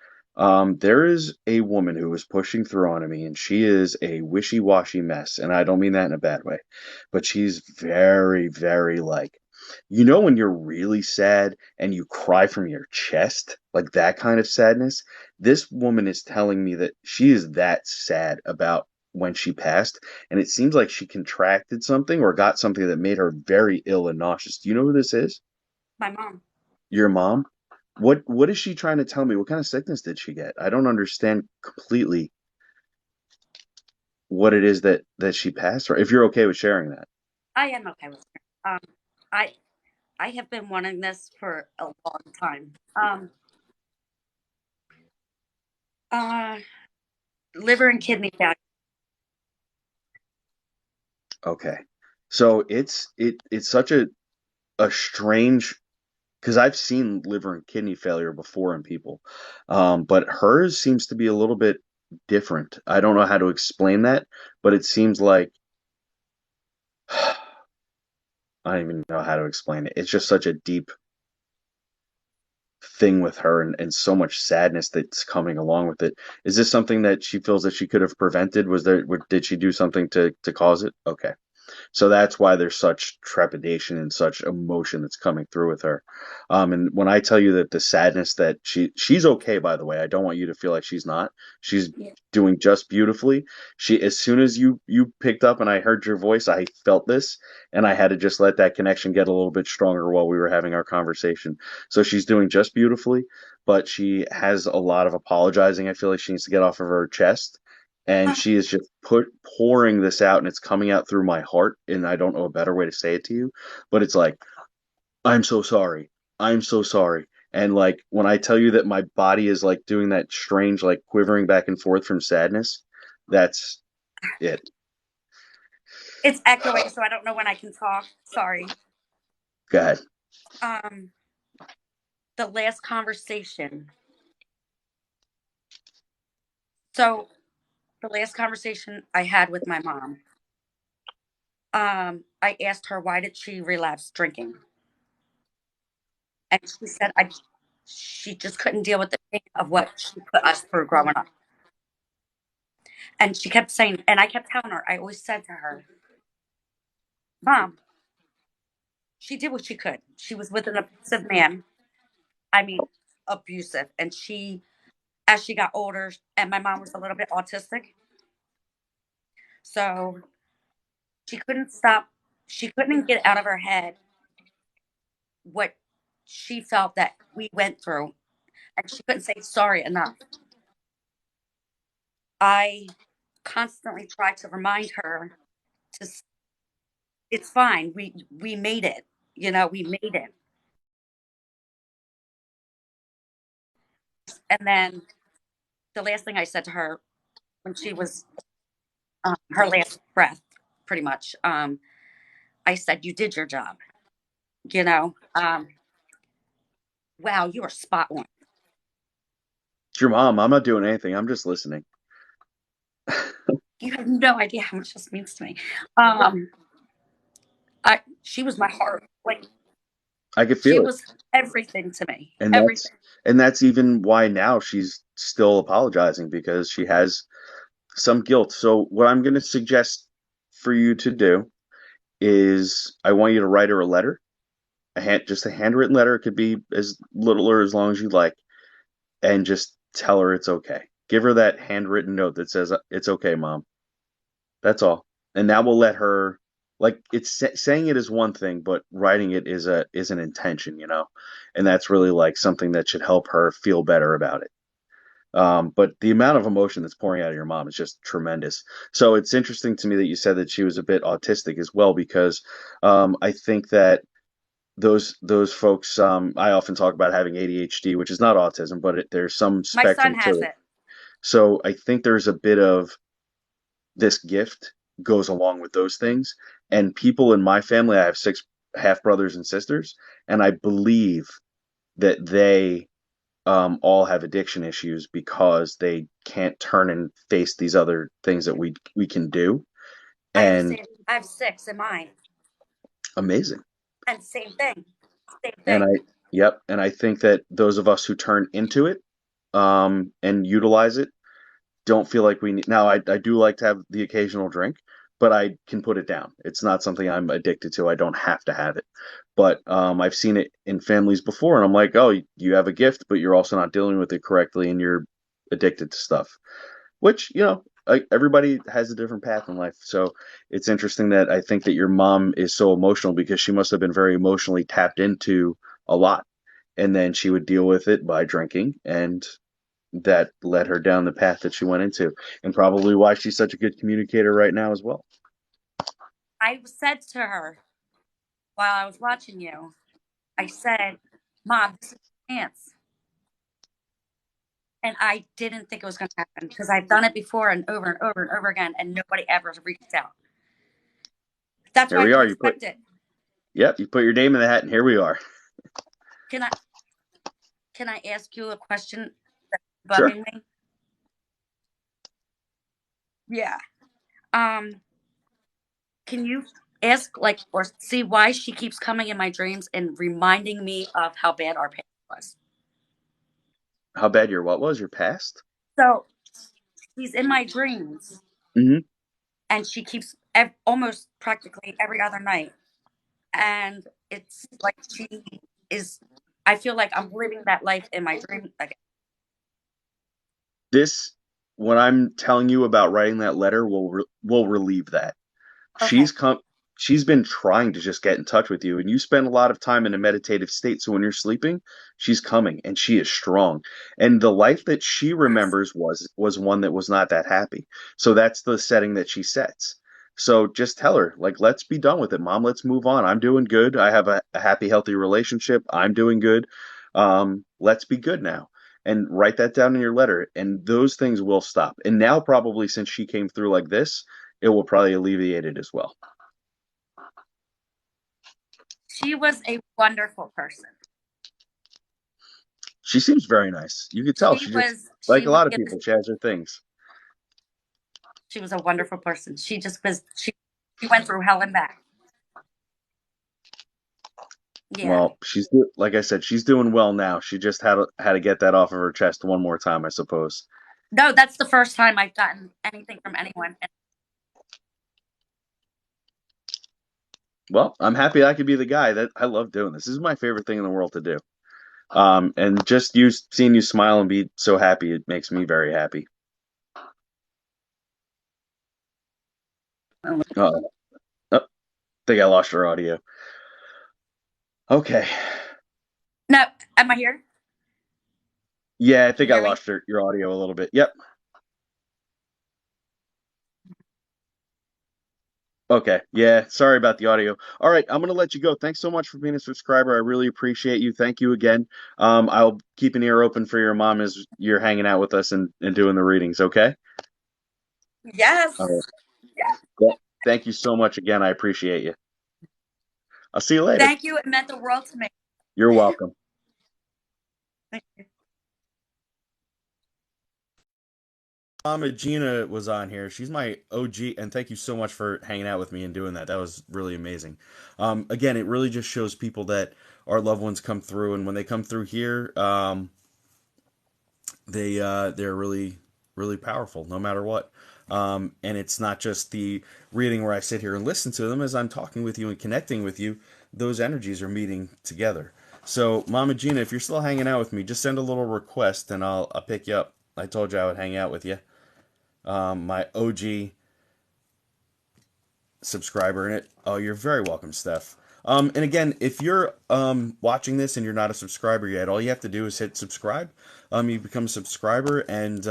[SPEAKER 1] There is a woman who is pushing through onto me, and she is a wishy-washy mess, and I don't mean that in a bad way, but she's very, very like, when you're really sad and you cry from your chest, like that kind of sadness. This woman is telling me that she is that sad about when she passed, and it seems like she contracted something or got something that made her very ill and nauseous. Do you know who this is?
[SPEAKER 4] My mom.
[SPEAKER 1] Your mom? What is she trying to tell me? What kind of sickness did she get? I don't understand completely what it is that she passed, or if you're okay with sharing that.
[SPEAKER 4] I am okay with it. I I have been wanting this for a long time. Uh, Liver and kidney failure.
[SPEAKER 1] Okay. So it's such a strange, because I've seen liver and kidney failure before in people. But hers seems to be a little bit different. I don't know how to explain that, but it seems like I don't even know how to explain it. It's just such a deep thing with her, and so much sadness that's coming along with it. Is this something that she feels that she could have prevented? Did she do something to cause it? Okay. So that's why there's such trepidation and such emotion that's coming through with her. And when I tell you that the sadness that she's okay, by the way, I don't want you to feel like she's not. She's
[SPEAKER 4] Yeah.
[SPEAKER 1] doing just beautifully. As soon as you picked up and I heard your voice, I felt this, and I had to just let that connection get a little bit stronger while we were having our conversation. So she's doing just beautifully, but she has a lot of apologizing. I feel like she needs to get off of her chest, and she is just pouring this out, and it's coming out through my heart, and I don't know a better way to say it to you, but it's like, I'm so sorry, I'm so sorry. And like when I tell you that my body is like doing that strange like quivering back and forth from sadness, that's it.
[SPEAKER 4] It's echoing, so I don't know when I can talk. Sorry.
[SPEAKER 1] Go ahead.
[SPEAKER 4] Um, the last conversation. So the last conversation I had with my mom, I asked her why did she relapse drinking, and she said she just couldn't deal with the pain of what she put us through growing up. And she kept saying, and I kept telling her, I always said to her, Mom, she did what she could. She was with an abusive man. I mean, abusive. And as she got older, and my mom was a little bit autistic, so she couldn't stop. She couldn't get out of her head what she felt that we went through, and she couldn't say sorry enough. I constantly tried to remind her to, it's fine. We made it. We made it. And then the last thing I said to her when she was her last breath, pretty much, I said, "You did your job." Wow, you are spot on.
[SPEAKER 1] It's your mom. I'm not doing anything. I'm just listening.
[SPEAKER 4] You have no idea how much this means to me. She was my heart. Like
[SPEAKER 1] I could
[SPEAKER 4] she
[SPEAKER 1] feel it.
[SPEAKER 4] was everything to me.
[SPEAKER 1] And that's
[SPEAKER 4] Everything.
[SPEAKER 1] and that's even why now she's still apologizing, because she has some guilt. So what I'm going to suggest for you to do is I want you to write her a letter, just a handwritten letter. It could be as little or as long as you like, and just tell her it's okay. Give her that handwritten note that says it's okay, mom. That's all. And that will let her, like, saying it is one thing, but writing it is an intention. And that's really like something that should help her feel better about it. But the amount of emotion that's pouring out of your mom is just tremendous. So it's interesting to me that you said that she was a bit autistic as well, because I think that those folks, I often talk about having ADHD, which is not autism, but there's some
[SPEAKER 4] My son
[SPEAKER 1] spectrum to
[SPEAKER 4] has
[SPEAKER 1] it.
[SPEAKER 4] it.
[SPEAKER 1] So I think there's a bit of this gift goes along with those things. And people in my family, I have six half brothers and sisters, and I believe that they all have addiction issues because they can't turn and face these other things that we can do.
[SPEAKER 4] I have
[SPEAKER 1] And
[SPEAKER 4] six. I have six in mine,
[SPEAKER 1] amazing.
[SPEAKER 4] and same thing. Same
[SPEAKER 1] And
[SPEAKER 4] thing.
[SPEAKER 1] and I think that those of us who turn into it, and utilize it don't feel like we need. Now, I do like to have the occasional drink, but I can put it down. It's not something I'm addicted to. I don't have to have it. But I've seen it in families before, and I'm like, oh, you have a gift, but you're also not dealing with it correctly, and you're addicted to stuff. Which, everybody has a different path in life. So it's interesting that I think that your mom is so emotional because she must have been very emotionally tapped into a lot. And then she would deal with it by drinking, and that led her down the path that she went into, and probably why she's such a good communicator right now as well.
[SPEAKER 4] I said to her while I was watching you, I said, Mom, this is a chance. And I didn't think it was going to happen because I've done it before and over and over again, and nobody ever reached out. That's
[SPEAKER 1] Here
[SPEAKER 4] why I
[SPEAKER 1] we
[SPEAKER 4] didn't
[SPEAKER 1] are.
[SPEAKER 4] expect it.
[SPEAKER 1] Yep, you put your name in the hat, and here we are.
[SPEAKER 4] Can I can I ask you a question that's
[SPEAKER 1] Sure.
[SPEAKER 4] bugging me? Yeah. Um, can you ask like or see why she keeps coming in my dreams and reminding me of how bad our past was?
[SPEAKER 1] How bad your what was your past?
[SPEAKER 4] So she's in my dreams
[SPEAKER 1] Hmm.
[SPEAKER 4] and she keeps almost practically every other night. And it's like she is, I feel like I'm living that life in my dream again.
[SPEAKER 1] This, what I'm telling you about writing that letter will relieve that.
[SPEAKER 4] Okay.
[SPEAKER 1] she's come she's been trying to just get in touch with you, and you spend a lot of time in a meditative state, so when you're sleeping, she's coming, and she is strong, and the life that she
[SPEAKER 4] Yes.
[SPEAKER 1] remembers was one that was not that happy. So that's the setting that she sets. So just tell her, like, let's be done with it, mom. Let's move on. I'm doing good. I have a happy, healthy relationship. I'm doing good. Let's be good now. And write that down in your letter, and those things will stop. And now, probably since she came through like this, it will probably alleviate it as well.
[SPEAKER 4] She was a wonderful person.
[SPEAKER 1] She seems very nice. You could tell
[SPEAKER 4] She
[SPEAKER 1] she just,
[SPEAKER 4] was,
[SPEAKER 1] like
[SPEAKER 4] she
[SPEAKER 1] a
[SPEAKER 4] would
[SPEAKER 1] lot of
[SPEAKER 4] give,
[SPEAKER 1] people, she has her things.
[SPEAKER 4] she was a wonderful person. She just was, she went through hell and back. Yeah.
[SPEAKER 1] Well, like I said, she's doing well now. She just had to get that off of her chest one more time, I suppose.
[SPEAKER 4] No, that's the first time I've gotten anything from anyone.
[SPEAKER 1] Well, I'm happy I could be the guy. That I love doing this. This is my favorite thing in the world to do. And just seeing you smile and be so happy, it makes me very happy.
[SPEAKER 4] Oh,
[SPEAKER 1] Oh, I think I lost your audio. Okay.
[SPEAKER 4] no, am I here?
[SPEAKER 1] Yeah, I
[SPEAKER 4] Can
[SPEAKER 1] think
[SPEAKER 4] you
[SPEAKER 1] I
[SPEAKER 4] hear me?
[SPEAKER 1] lost your audio a little bit. Yep. Okay. Yeah. Sorry about the audio. All right. I'm going to let you go. Thanks so much for being a subscriber. I really appreciate you. Thank you again. I'll keep an ear open for your mom as you're hanging out with us and doing the readings. Okay. All
[SPEAKER 4] Yes.
[SPEAKER 1] right. Well, thank you so much again. I appreciate you. I'll see you later.
[SPEAKER 4] Thank you. It meant the world to me.
[SPEAKER 1] You're welcome.
[SPEAKER 4] Thank you.
[SPEAKER 1] Mama Gina was on here. She's my OG, and thank you so much for hanging out with me and doing that. That was really amazing. Again, it really just shows people that our loved ones come through, and when they come through here, they're really powerful no matter what. And it's not just the reading where I sit here and listen to them. As I'm talking with you and connecting with you, those energies are meeting together. So Mama Gina, if you're still hanging out with me, just send a little request and I'll pick you up. I told you I would hang out with you. My OG subscriber in it. Oh, you're very welcome, Steph. And again, if you're watching this and you're not a subscriber yet, all you have to do is hit subscribe. You become a subscriber, and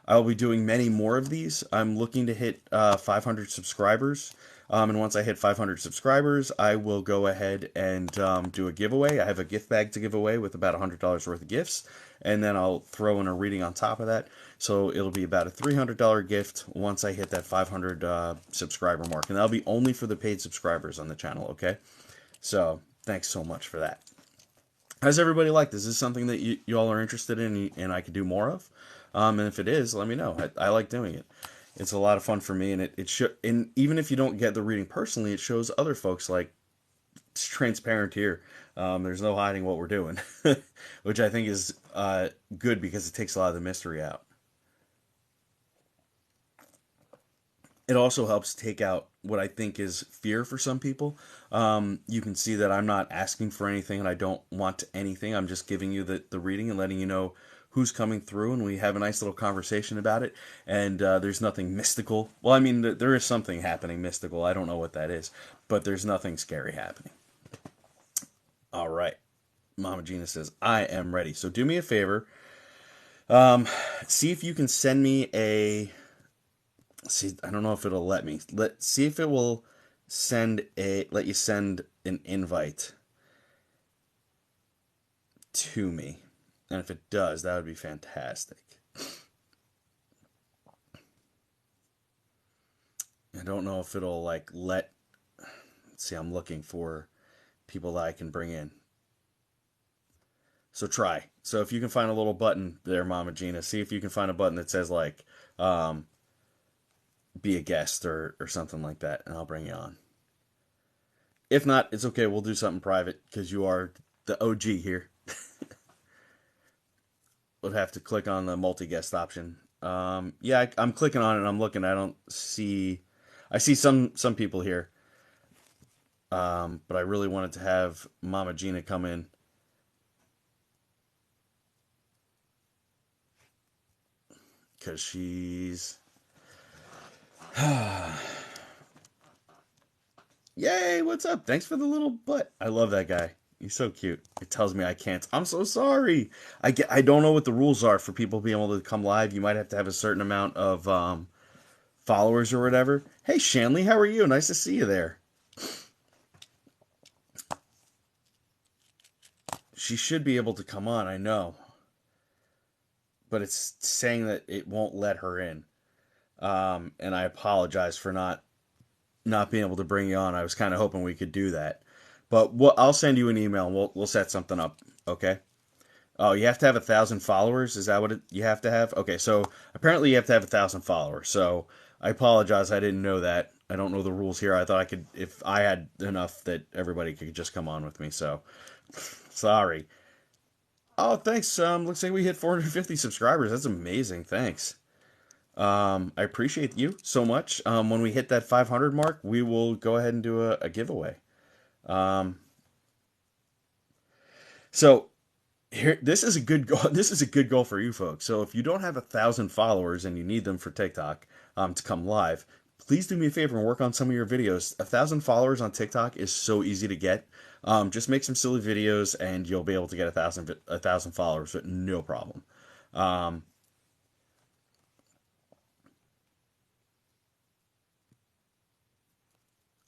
[SPEAKER 1] I'll be doing many more of these. I'm looking to hit 500 subscribers. And once I hit 500 subscribers, I will go ahead and do a giveaway. I have a gift bag to give away with about $100 worth of gifts, and then I'll throw in a reading on top of that. So it'll be about a $300 gift once I hit that 500 subscriber mark, and that'll be only for the paid subscribers on the channel. Okay, so thanks so much for that. How's everybody like this? Is this something that you all are interested in and I could do more of? And if it is, let me know. I like doing it. It's a lot of fun for me, and and even if you don't get the reading personally, it shows other folks like transparent here. There's no hiding what we're doing, which I think is good because it takes a lot of the mystery out. It also helps take out what I think is fear for some people. You can see that I'm not asking for anything and I don't want anything. I'm just giving you the reading and letting you know who's coming through, and we have a nice little conversation about it. And there's nothing mystical. Well, I mean, there is something happening mystical. I don't know what that is, but there's nothing scary happening. All right. Mama Gina says, I am ready. So do me a favor. See if you can send me a... See, I don't know if it'll let me. See if it will let you send an invite to me. And if it does, that would be fantastic. I don't know if it'll let's see, I'm looking for people that I can bring in. So try. So if you can find a little button there, Mama Gina, see if you can find a button that says be a guest or something like that, and I'll bring you on. If not, it's okay. We'll do something private because you are the OG here. Would have to click on the multi-guest option. Yeah, I'm clicking on it and I'm looking. I don't see... I see some people here. But I really wanted to have Mama Gina come in. Because she's... Yay, what's up? Thanks for the little butt. I love that guy. He's so cute. It tells me I can't. I'm so sorry. I don't know what the rules are for people being able to come live. You might have to have a certain amount of followers or whatever. Hey, Shanley, how are you? Nice to see you there. She should be able to come on, I know. But it's saying that it won't let her in. And I apologize for not being able to bring you on. I was kind of hoping we could do that. But I'll send you an email and we'll set something up, okay? Oh, you have to have 1,000 followers? Is that what you have to have? Okay, so apparently you have to have 1,000 followers. So I apologize, I didn't know that. I don't know the rules here. I thought I could, if I had enough, that everybody could just come on with me. So, sorry. Oh, thanks. Looks like we hit 450 subscribers. That's amazing. Thanks. I appreciate you so much. When we hit that 500 mark, we will go ahead and do a giveaway. So here, this is a good goal. This is a good goal for you folks. So if you don't have 1,000 followers and you need them for TikTok, to come live, please do me a favor and work on some of your videos. 1,000 followers on TikTok is so easy to get. Just make some silly videos and you'll be able to get 1,000 followers with no problem.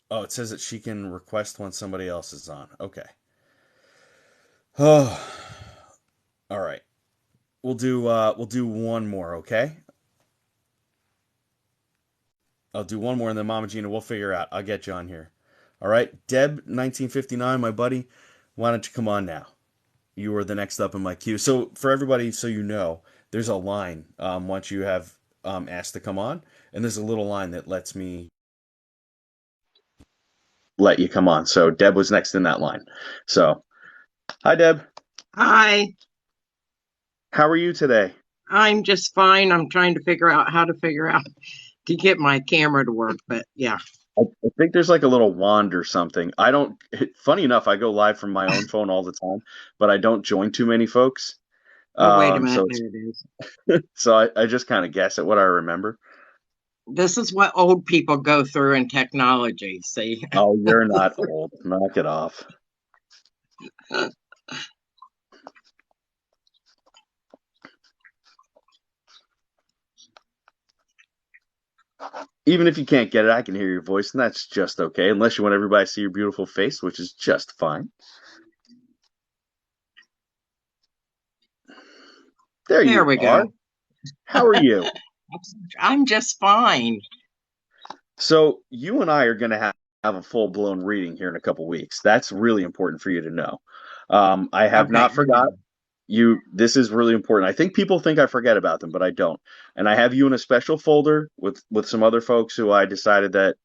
[SPEAKER 1] Oh, it says that she can request when somebody else is on. Okay. Oh, all right. We'll do one more, okay? I'll do one more and then Mama Gina, we'll figure out. I'll get you on here. All right, Deb, 1959, my buddy, why don't you come on now? You are the next up in my queue. So for everybody, so you know, there's a line once you have asked to come on, and there's a little line that lets me let you come on. So Deb was next in that line. So, hi, Deb.
[SPEAKER 5] Hi,
[SPEAKER 1] How are you today?
[SPEAKER 5] I'm just fine. I'm trying to figure out how to get my camera to work, but yeah.
[SPEAKER 1] I think there's like a little wand or something. I don't, funny enough, I go live from my own phone all the time, but I don't join too many folks.
[SPEAKER 5] Oh, wait a minute.
[SPEAKER 1] So,
[SPEAKER 5] There it is.
[SPEAKER 1] so I just kind of guess at what I remember.
[SPEAKER 5] This is what old people go through in technology, see?
[SPEAKER 1] Oh, you're not old. Knock it off. Even if you can't get it, I can hear your voice, and that's just okay. Unless you want everybody to see your beautiful face, which is just fine. There you
[SPEAKER 5] we
[SPEAKER 1] are.
[SPEAKER 5] go.
[SPEAKER 1] How are you?
[SPEAKER 5] I'm just fine.
[SPEAKER 1] So you and I are going to have a full-blown reading here in a couple weeks. That's really important for you to know. I have not forgot you. This is really important. I think people think I forget about them, but I don't. And I have you in a special folder with some other folks who I decided that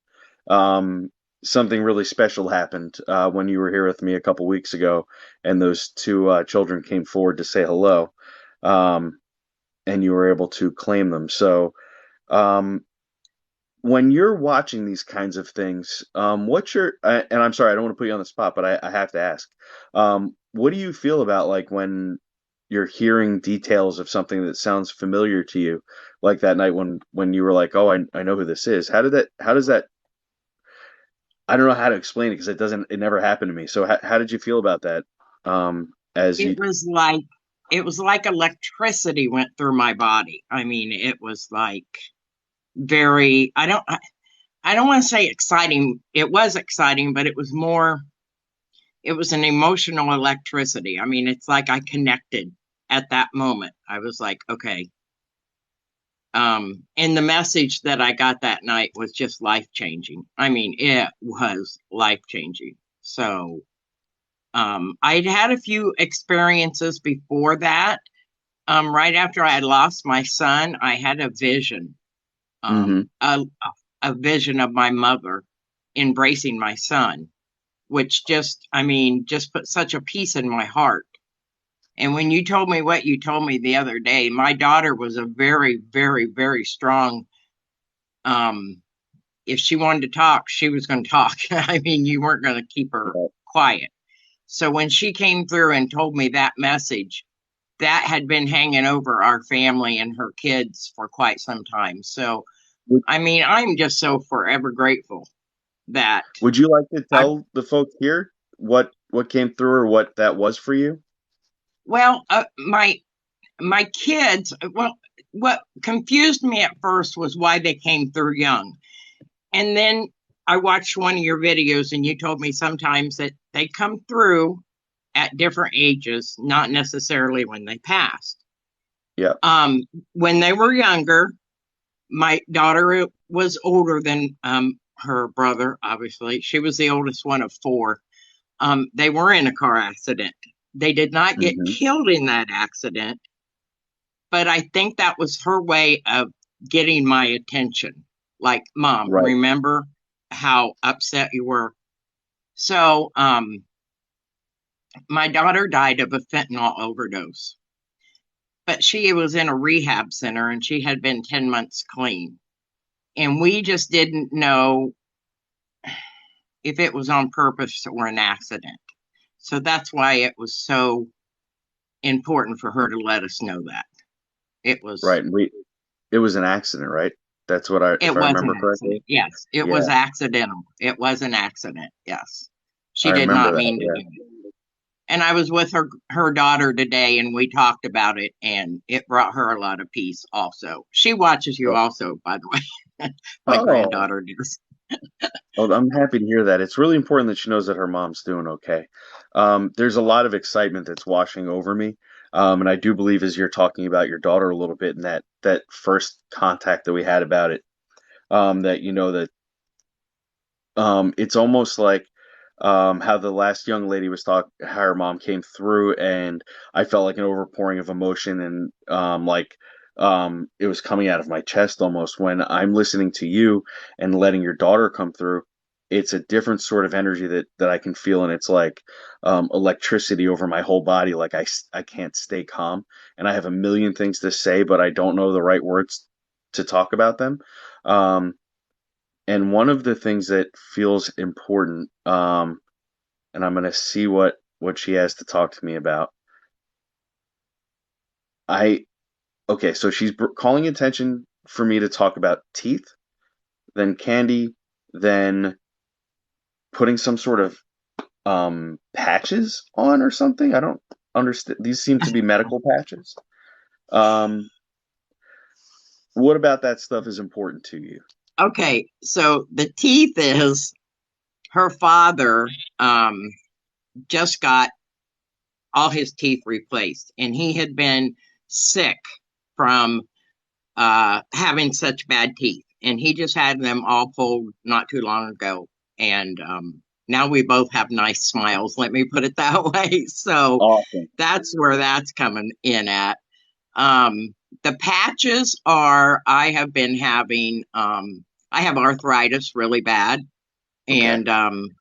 [SPEAKER 1] something really special happened when you were here with me a couple weeks ago, and those two children came forward to say hello, um, and you were able to claim them. So, um, when you're watching these kinds of things, what's your and I'm sorry, I don't want to put you on the spot, but I have to ask, what do you feel about like when you're hearing details of something that sounds familiar to you, like that night when you were like, oh, I know who this is. How does that I don't know how to explain it because it never happened to me. So how did you feel about that? As
[SPEAKER 5] It
[SPEAKER 1] you,
[SPEAKER 5] was like electricity went through my body. I mean, it was like very, I don't want to say exciting. It was exciting, but it was an emotional electricity. I mean, it's like I connected at that moment. I was like, okay. And the message that I got that night was just life changing. I mean, it was life changing. So, I'd had a few experiences before that. Right after I had lost my son, I had a vision,
[SPEAKER 1] hmm
[SPEAKER 5] um, a, a vision of my mother embracing my son, which just, I mean, just put such a peace in my heart. And when you told me what you told me the other day, my daughter was a very, very, very strong. Um, if she wanted to talk, she was going to talk. I mean, you weren't going to keep her quiet. So when she came through and told me that message, that had been hanging over our family and her kids for quite some time. So,
[SPEAKER 1] would,
[SPEAKER 5] I mean, I'm just so forever grateful that
[SPEAKER 1] would you like to
[SPEAKER 5] I,
[SPEAKER 1] tell the folks here what came through or what that was for you?
[SPEAKER 5] well, my kids, well, what confused me at first was why they came through young. And then I watched one of your videos and you told me sometimes that they come through at different ages, not necessarily when they passed.
[SPEAKER 1] Yeah.
[SPEAKER 5] Um, when they were younger, my daughter was older than her brother, obviously. She was the oldest one of four. They were in a car accident. They did not get
[SPEAKER 1] hmm
[SPEAKER 5] killed in that accident, but I think that was her way of getting my attention. Like, Mom,
[SPEAKER 1] Right.
[SPEAKER 5] remember how upset you were? So, my daughter died of a fentanyl overdose, but she was in a rehab center and she had been 10 months clean. And we just didn't know if it was on purpose or an accident. So that's why it was so important for her to let us know that. It was
[SPEAKER 1] Right. And it was an accident, right? That's if
[SPEAKER 5] it
[SPEAKER 1] I
[SPEAKER 5] was an
[SPEAKER 1] remember
[SPEAKER 5] accident.
[SPEAKER 1] correctly.
[SPEAKER 5] Yes, it was
[SPEAKER 1] Yeah,
[SPEAKER 5] accidental. It was an accident. Yes. She
[SPEAKER 1] I
[SPEAKER 5] did
[SPEAKER 1] remember
[SPEAKER 5] not
[SPEAKER 1] that.
[SPEAKER 5] mean to
[SPEAKER 1] Yeah.
[SPEAKER 5] do it. And I was with her daughter today and we talked about it and it brought her a lot of peace also. She watches you
[SPEAKER 1] So,
[SPEAKER 5] also, by the way. My
[SPEAKER 1] oh,
[SPEAKER 5] granddaughter does.
[SPEAKER 1] well, I'm happy to hear that. It's really important that she knows that her mom's doing okay. There's a lot of excitement that's washing over me. And I do believe as you're talking about your daughter a little bit and that first contact that we had about it, that you know that it's almost like how the last young lady was talking, how her mom came through, and I felt like an overpouring of emotion, and it was coming out of my chest almost. When I'm listening to you and letting your daughter come through, it's a different sort of energy that I can feel, and it's like electricity over my whole body. Like I can't stay calm, and I have a million things to say, but I don't know the right words to talk about them. Um, and one of the things that feels important, and I'm gonna see what she has to talk to me about. I okay, so she's calling attention for me to talk about teeth, then candy, then putting some sort of patches on or something. I don't understand. These seem to be medical patches. Um, what about that stuff is important to you?
[SPEAKER 5] Okay, so the teeth is her father just got all his teeth replaced, and he had been sick from having such bad teeth, and he just had them all pulled not too long ago, and now we both have nice smiles. Let me put it that way. So
[SPEAKER 1] Awesome.
[SPEAKER 5] that's where that's coming in at. The patches are I have been having. I have arthritis really bad, And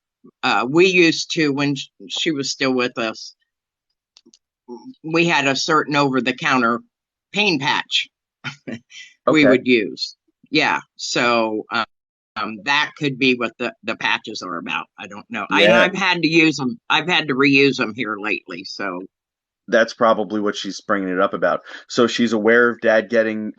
[SPEAKER 5] we used to, when she was still with us, we had a certain over-the-counter pain patch we would use. Yeah. So that could be what the patches are about. I don't know. And
[SPEAKER 1] Yeah,
[SPEAKER 5] I've had to use them. I've had to reuse them here lately. So
[SPEAKER 1] that's probably what she's bringing it up about. So she's aware of Dad getting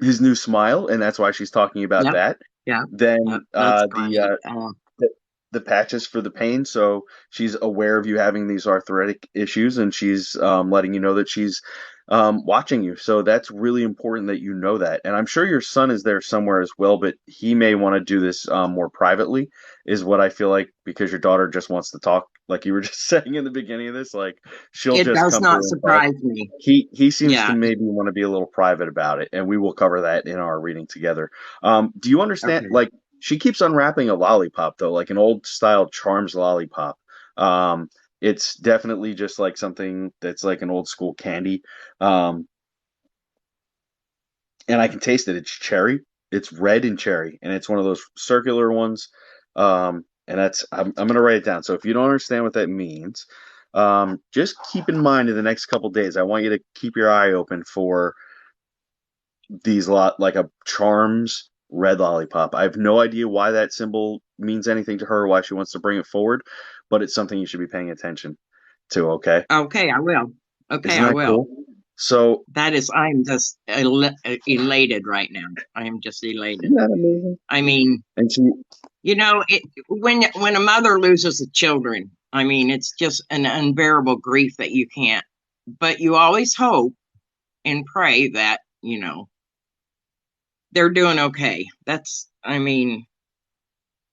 [SPEAKER 1] his new smile, and that's why she's talking about
[SPEAKER 5] yep,
[SPEAKER 1] that.
[SPEAKER 5] yeah,
[SPEAKER 1] Then
[SPEAKER 5] that's great.
[SPEAKER 1] the the patches for the pain. So she's aware of you having these arthritic issues, and she's letting you know that she's watching you. So that's really important that you know that. And I'm sure your son is there somewhere as well, but he may want to do this more privately, is what I feel like, because your daughter just wants to talk, like you were just saying in the beginning of this. Like she'll
[SPEAKER 5] It
[SPEAKER 1] just
[SPEAKER 5] does
[SPEAKER 1] come
[SPEAKER 5] not
[SPEAKER 1] through and talk.
[SPEAKER 5] surprise me.
[SPEAKER 1] He seems to
[SPEAKER 5] Yeah.
[SPEAKER 1] maybe want to be a little private about it, and we will cover that in our reading together. Do you understand?
[SPEAKER 5] Okay.
[SPEAKER 1] Like she keeps unwrapping a lollipop though, like an old style Charms lollipop. Um, it's definitely just like something that's like an old school candy. Um, and I can taste it. It's cherry. It's red and cherry, and it's one of those circular ones. And that's I'm gonna write it down. So if you don't understand what that means, just keep in mind in the next couple days, I want you to keep your eye open for these lot like a Charms red lollipop. I have no idea why that symbol means anything to her, why she wants to bring it forward, but it's something you should be paying attention to. Okay,
[SPEAKER 5] Okay, I will. Okay,
[SPEAKER 1] isn't
[SPEAKER 5] I
[SPEAKER 1] that
[SPEAKER 5] will.
[SPEAKER 1] cool? So
[SPEAKER 5] That is, I'm just elated right now. I am just elated.
[SPEAKER 1] isn't that amazing?
[SPEAKER 5] I mean,
[SPEAKER 1] And she,
[SPEAKER 5] when a mother loses the children, I mean, it's just an unbearable grief that you can't. But you always hope and pray that they're doing okay. I mean,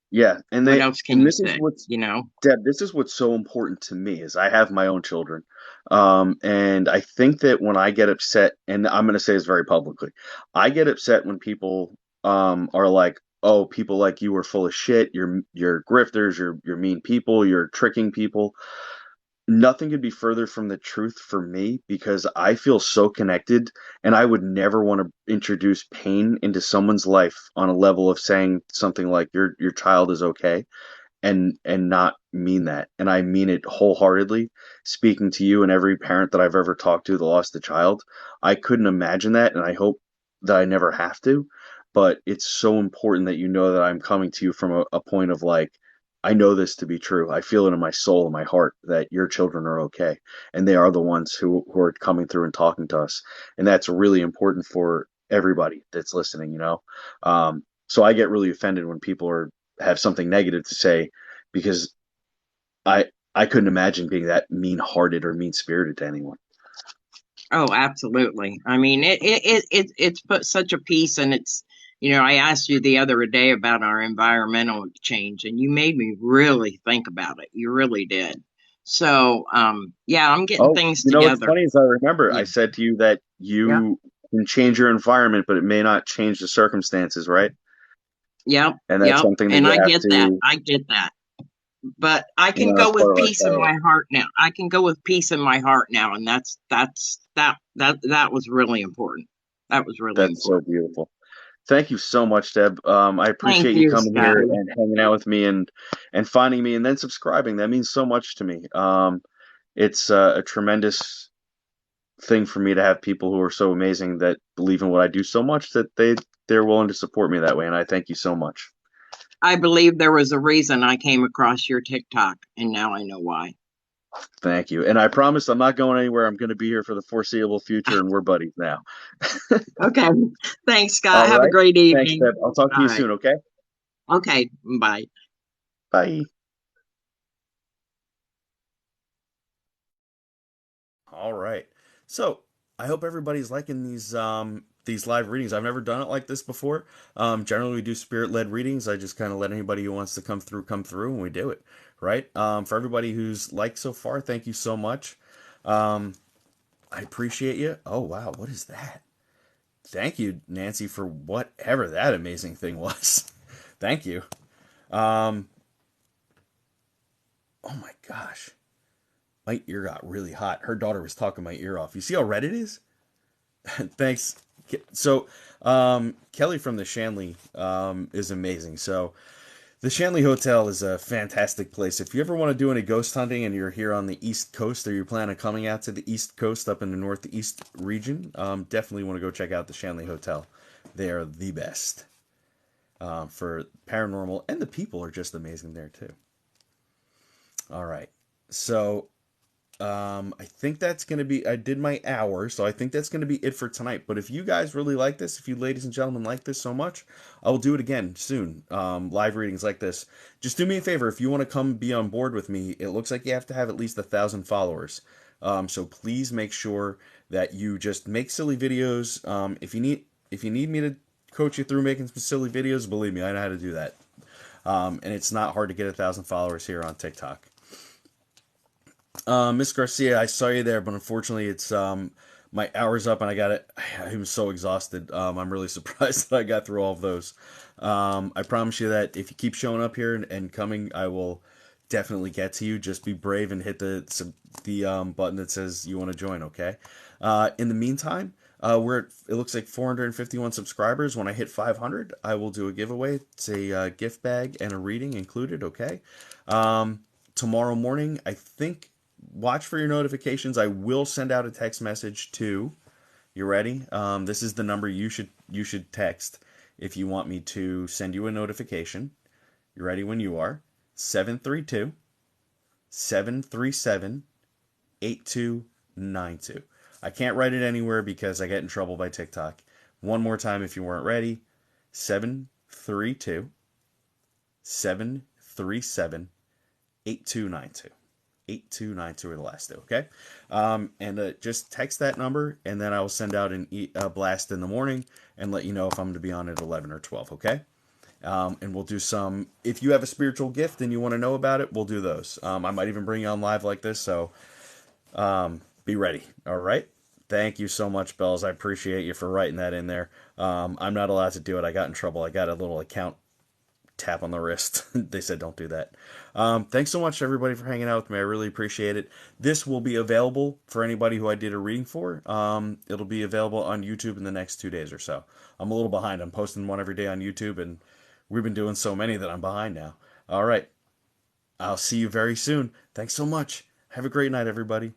[SPEAKER 1] yeah,
[SPEAKER 5] what else can
[SPEAKER 1] and
[SPEAKER 5] you
[SPEAKER 1] this is
[SPEAKER 5] say?
[SPEAKER 1] what's Deb, this is what's so important to me is I have my own children. And I think that when I get upset, and I'm going to say this very publicly, I get upset when people are like, "Oh, people like you are full of shit. You're grifters. You're mean people. You're tricking people." Nothing could be further from the truth for me because I feel so connected, and I would never want to introduce pain into someone's life on a level of saying something like your child is okay and not mean that. And I mean it wholeheartedly. Speaking to you and every parent that I've ever talked to that lost a child, I couldn't imagine that, and I hope that I never have to. But it's so important that you know that I'm coming to you from a point of like, I know this to be true. I feel it in my soul and my heart that your children are okay, and they are the ones who are coming through and talking to us, and that's really important for everybody that's listening. So I get really offended when people have something negative to say because I I couldn't imagine being that mean-hearted or mean-spirited to anyone.
[SPEAKER 5] Oh, absolutely. I mean, it's put such a piece, and I asked you the other day about our environmental change, and you made me really think about it. You really did. So, yeah, I'm getting
[SPEAKER 1] Oh,
[SPEAKER 5] things
[SPEAKER 1] what's
[SPEAKER 5] together.
[SPEAKER 1] funny is I remember
[SPEAKER 5] Yeah.
[SPEAKER 1] I said to you that
[SPEAKER 5] Yep.
[SPEAKER 1] you can change your environment, but it may not change the circumstances, right?
[SPEAKER 5] Yep.
[SPEAKER 1] And that's
[SPEAKER 5] Yep.
[SPEAKER 1] something that
[SPEAKER 5] And
[SPEAKER 1] you
[SPEAKER 5] I
[SPEAKER 1] have
[SPEAKER 5] get that.
[SPEAKER 1] to,
[SPEAKER 5] I get that. But I can
[SPEAKER 1] that's
[SPEAKER 5] go
[SPEAKER 1] part
[SPEAKER 5] with
[SPEAKER 1] of our
[SPEAKER 5] peace in
[SPEAKER 1] character.
[SPEAKER 5] my heart now. I can go with peace in my heart now, and that was really important. That was really
[SPEAKER 1] That's so
[SPEAKER 5] important.
[SPEAKER 1] beautiful. Thank you so much, Deb. I
[SPEAKER 5] Thank
[SPEAKER 1] appreciate you
[SPEAKER 5] you,
[SPEAKER 1] coming here
[SPEAKER 5] Scotty.
[SPEAKER 1] and hanging out with me and finding me and then subscribing. That means so much to me. It's a tremendous thing for me to have people who are so amazing that believe in what I do so much that they're willing to support me that way, and I thank you so much.
[SPEAKER 5] I believe there was a reason I came across your TikTok, and now I know why.
[SPEAKER 1] Thank you. And I promise I'm not going anywhere. I'm going to be here for the foreseeable future, and we're buddies now.
[SPEAKER 5] Okay. Thanks, Scott.
[SPEAKER 1] All
[SPEAKER 5] Have a
[SPEAKER 1] right.
[SPEAKER 5] great
[SPEAKER 1] Thanks,
[SPEAKER 5] evening.
[SPEAKER 1] Deb. I'll talk to
[SPEAKER 5] All
[SPEAKER 1] you
[SPEAKER 5] right.
[SPEAKER 1] soon, okay?
[SPEAKER 5] Okay. Bye.
[SPEAKER 1] Bye. All right. So I hope everybody's liking these live readings. I've never done it like this before. Generally we do spirit led readings. I just kind of let anybody who wants to come through, and we do it. Right. For everybody who's liked so far, thank you so much. I appreciate you. Oh wow, what is that? Thank you, Nancy, for whatever that amazing thing was. Thank you. Um, oh my gosh. My ear got really hot. Her daughter was talking my ear off. You see how red it is? Thanks. So, Kelly from the Shanley is amazing. So, The Shanley Hotel is a fantastic place. If you ever want to do any ghost hunting and you're here on the East Coast or you plan on coming out to the East Coast up in the Northeast region, definitely want to go check out the Shanley Hotel. They are the best for paranormal, and the people are just amazing there too. All right. So I think that's going to be, I did my hour, so I think that's going to be it for tonight. But if you guys really like this, if you ladies and gentlemen like this so much, I will do it again soon. Live readings like this. Just do me a favor. If you want to come be on board with me, it looks like you have to have at least 1,000 followers. So please make sure that you just make silly videos. If you need me to coach you through making some silly videos, believe me, I know how to do that. And it's not hard to get 1,000 followers here on TikTok. Miss Garcia, I saw you there, but unfortunately, it's my hour's up, and I got it. I'm so exhausted. I'm really surprised that I got through all of those. I promise you that if you keep showing up here and coming, I will definitely get to you. Just be brave and hit the button that says you want to join. Okay. In the meantime, we're at, it looks like 451 subscribers. When I hit 500, I will do a giveaway. It's a gift bag and a reading included. Okay. Tomorrow morning, I think. Watch for your notifications. I will send out a text message to. You ready? This is the number you should text if you want me to send you a notification. You ready when you are? 732-737-8292. I can't write it anywhere because I get in trouble by TikTok. One more time if you weren't ready. 732-737-8292. 8292 are the last two, okay? And just text that number, and then I will send out a blast in the morning and let you know if I'm going to be on at 11 or 12, okay? And we'll do some, if you have a spiritual gift and you want to know about it, we'll do those. I might even bring you on live like this, so be ready, all right? Thank you so much, Bells. I appreciate you for writing that in there. I'm not allowed to do it. I got in trouble. I got a little account tap on the wrist. They said don't do that. Thanks so much everybody for hanging out with me. I really appreciate it. This will be available for anybody who I did a reading for. It'll be available on YouTube in the next 2 days or so. I'm a little behind. I'm posting one every day on YouTube, and we've been doing so many that I'm behind now. All right. I'll see you very soon. Thanks so much. Have a great night, everybody.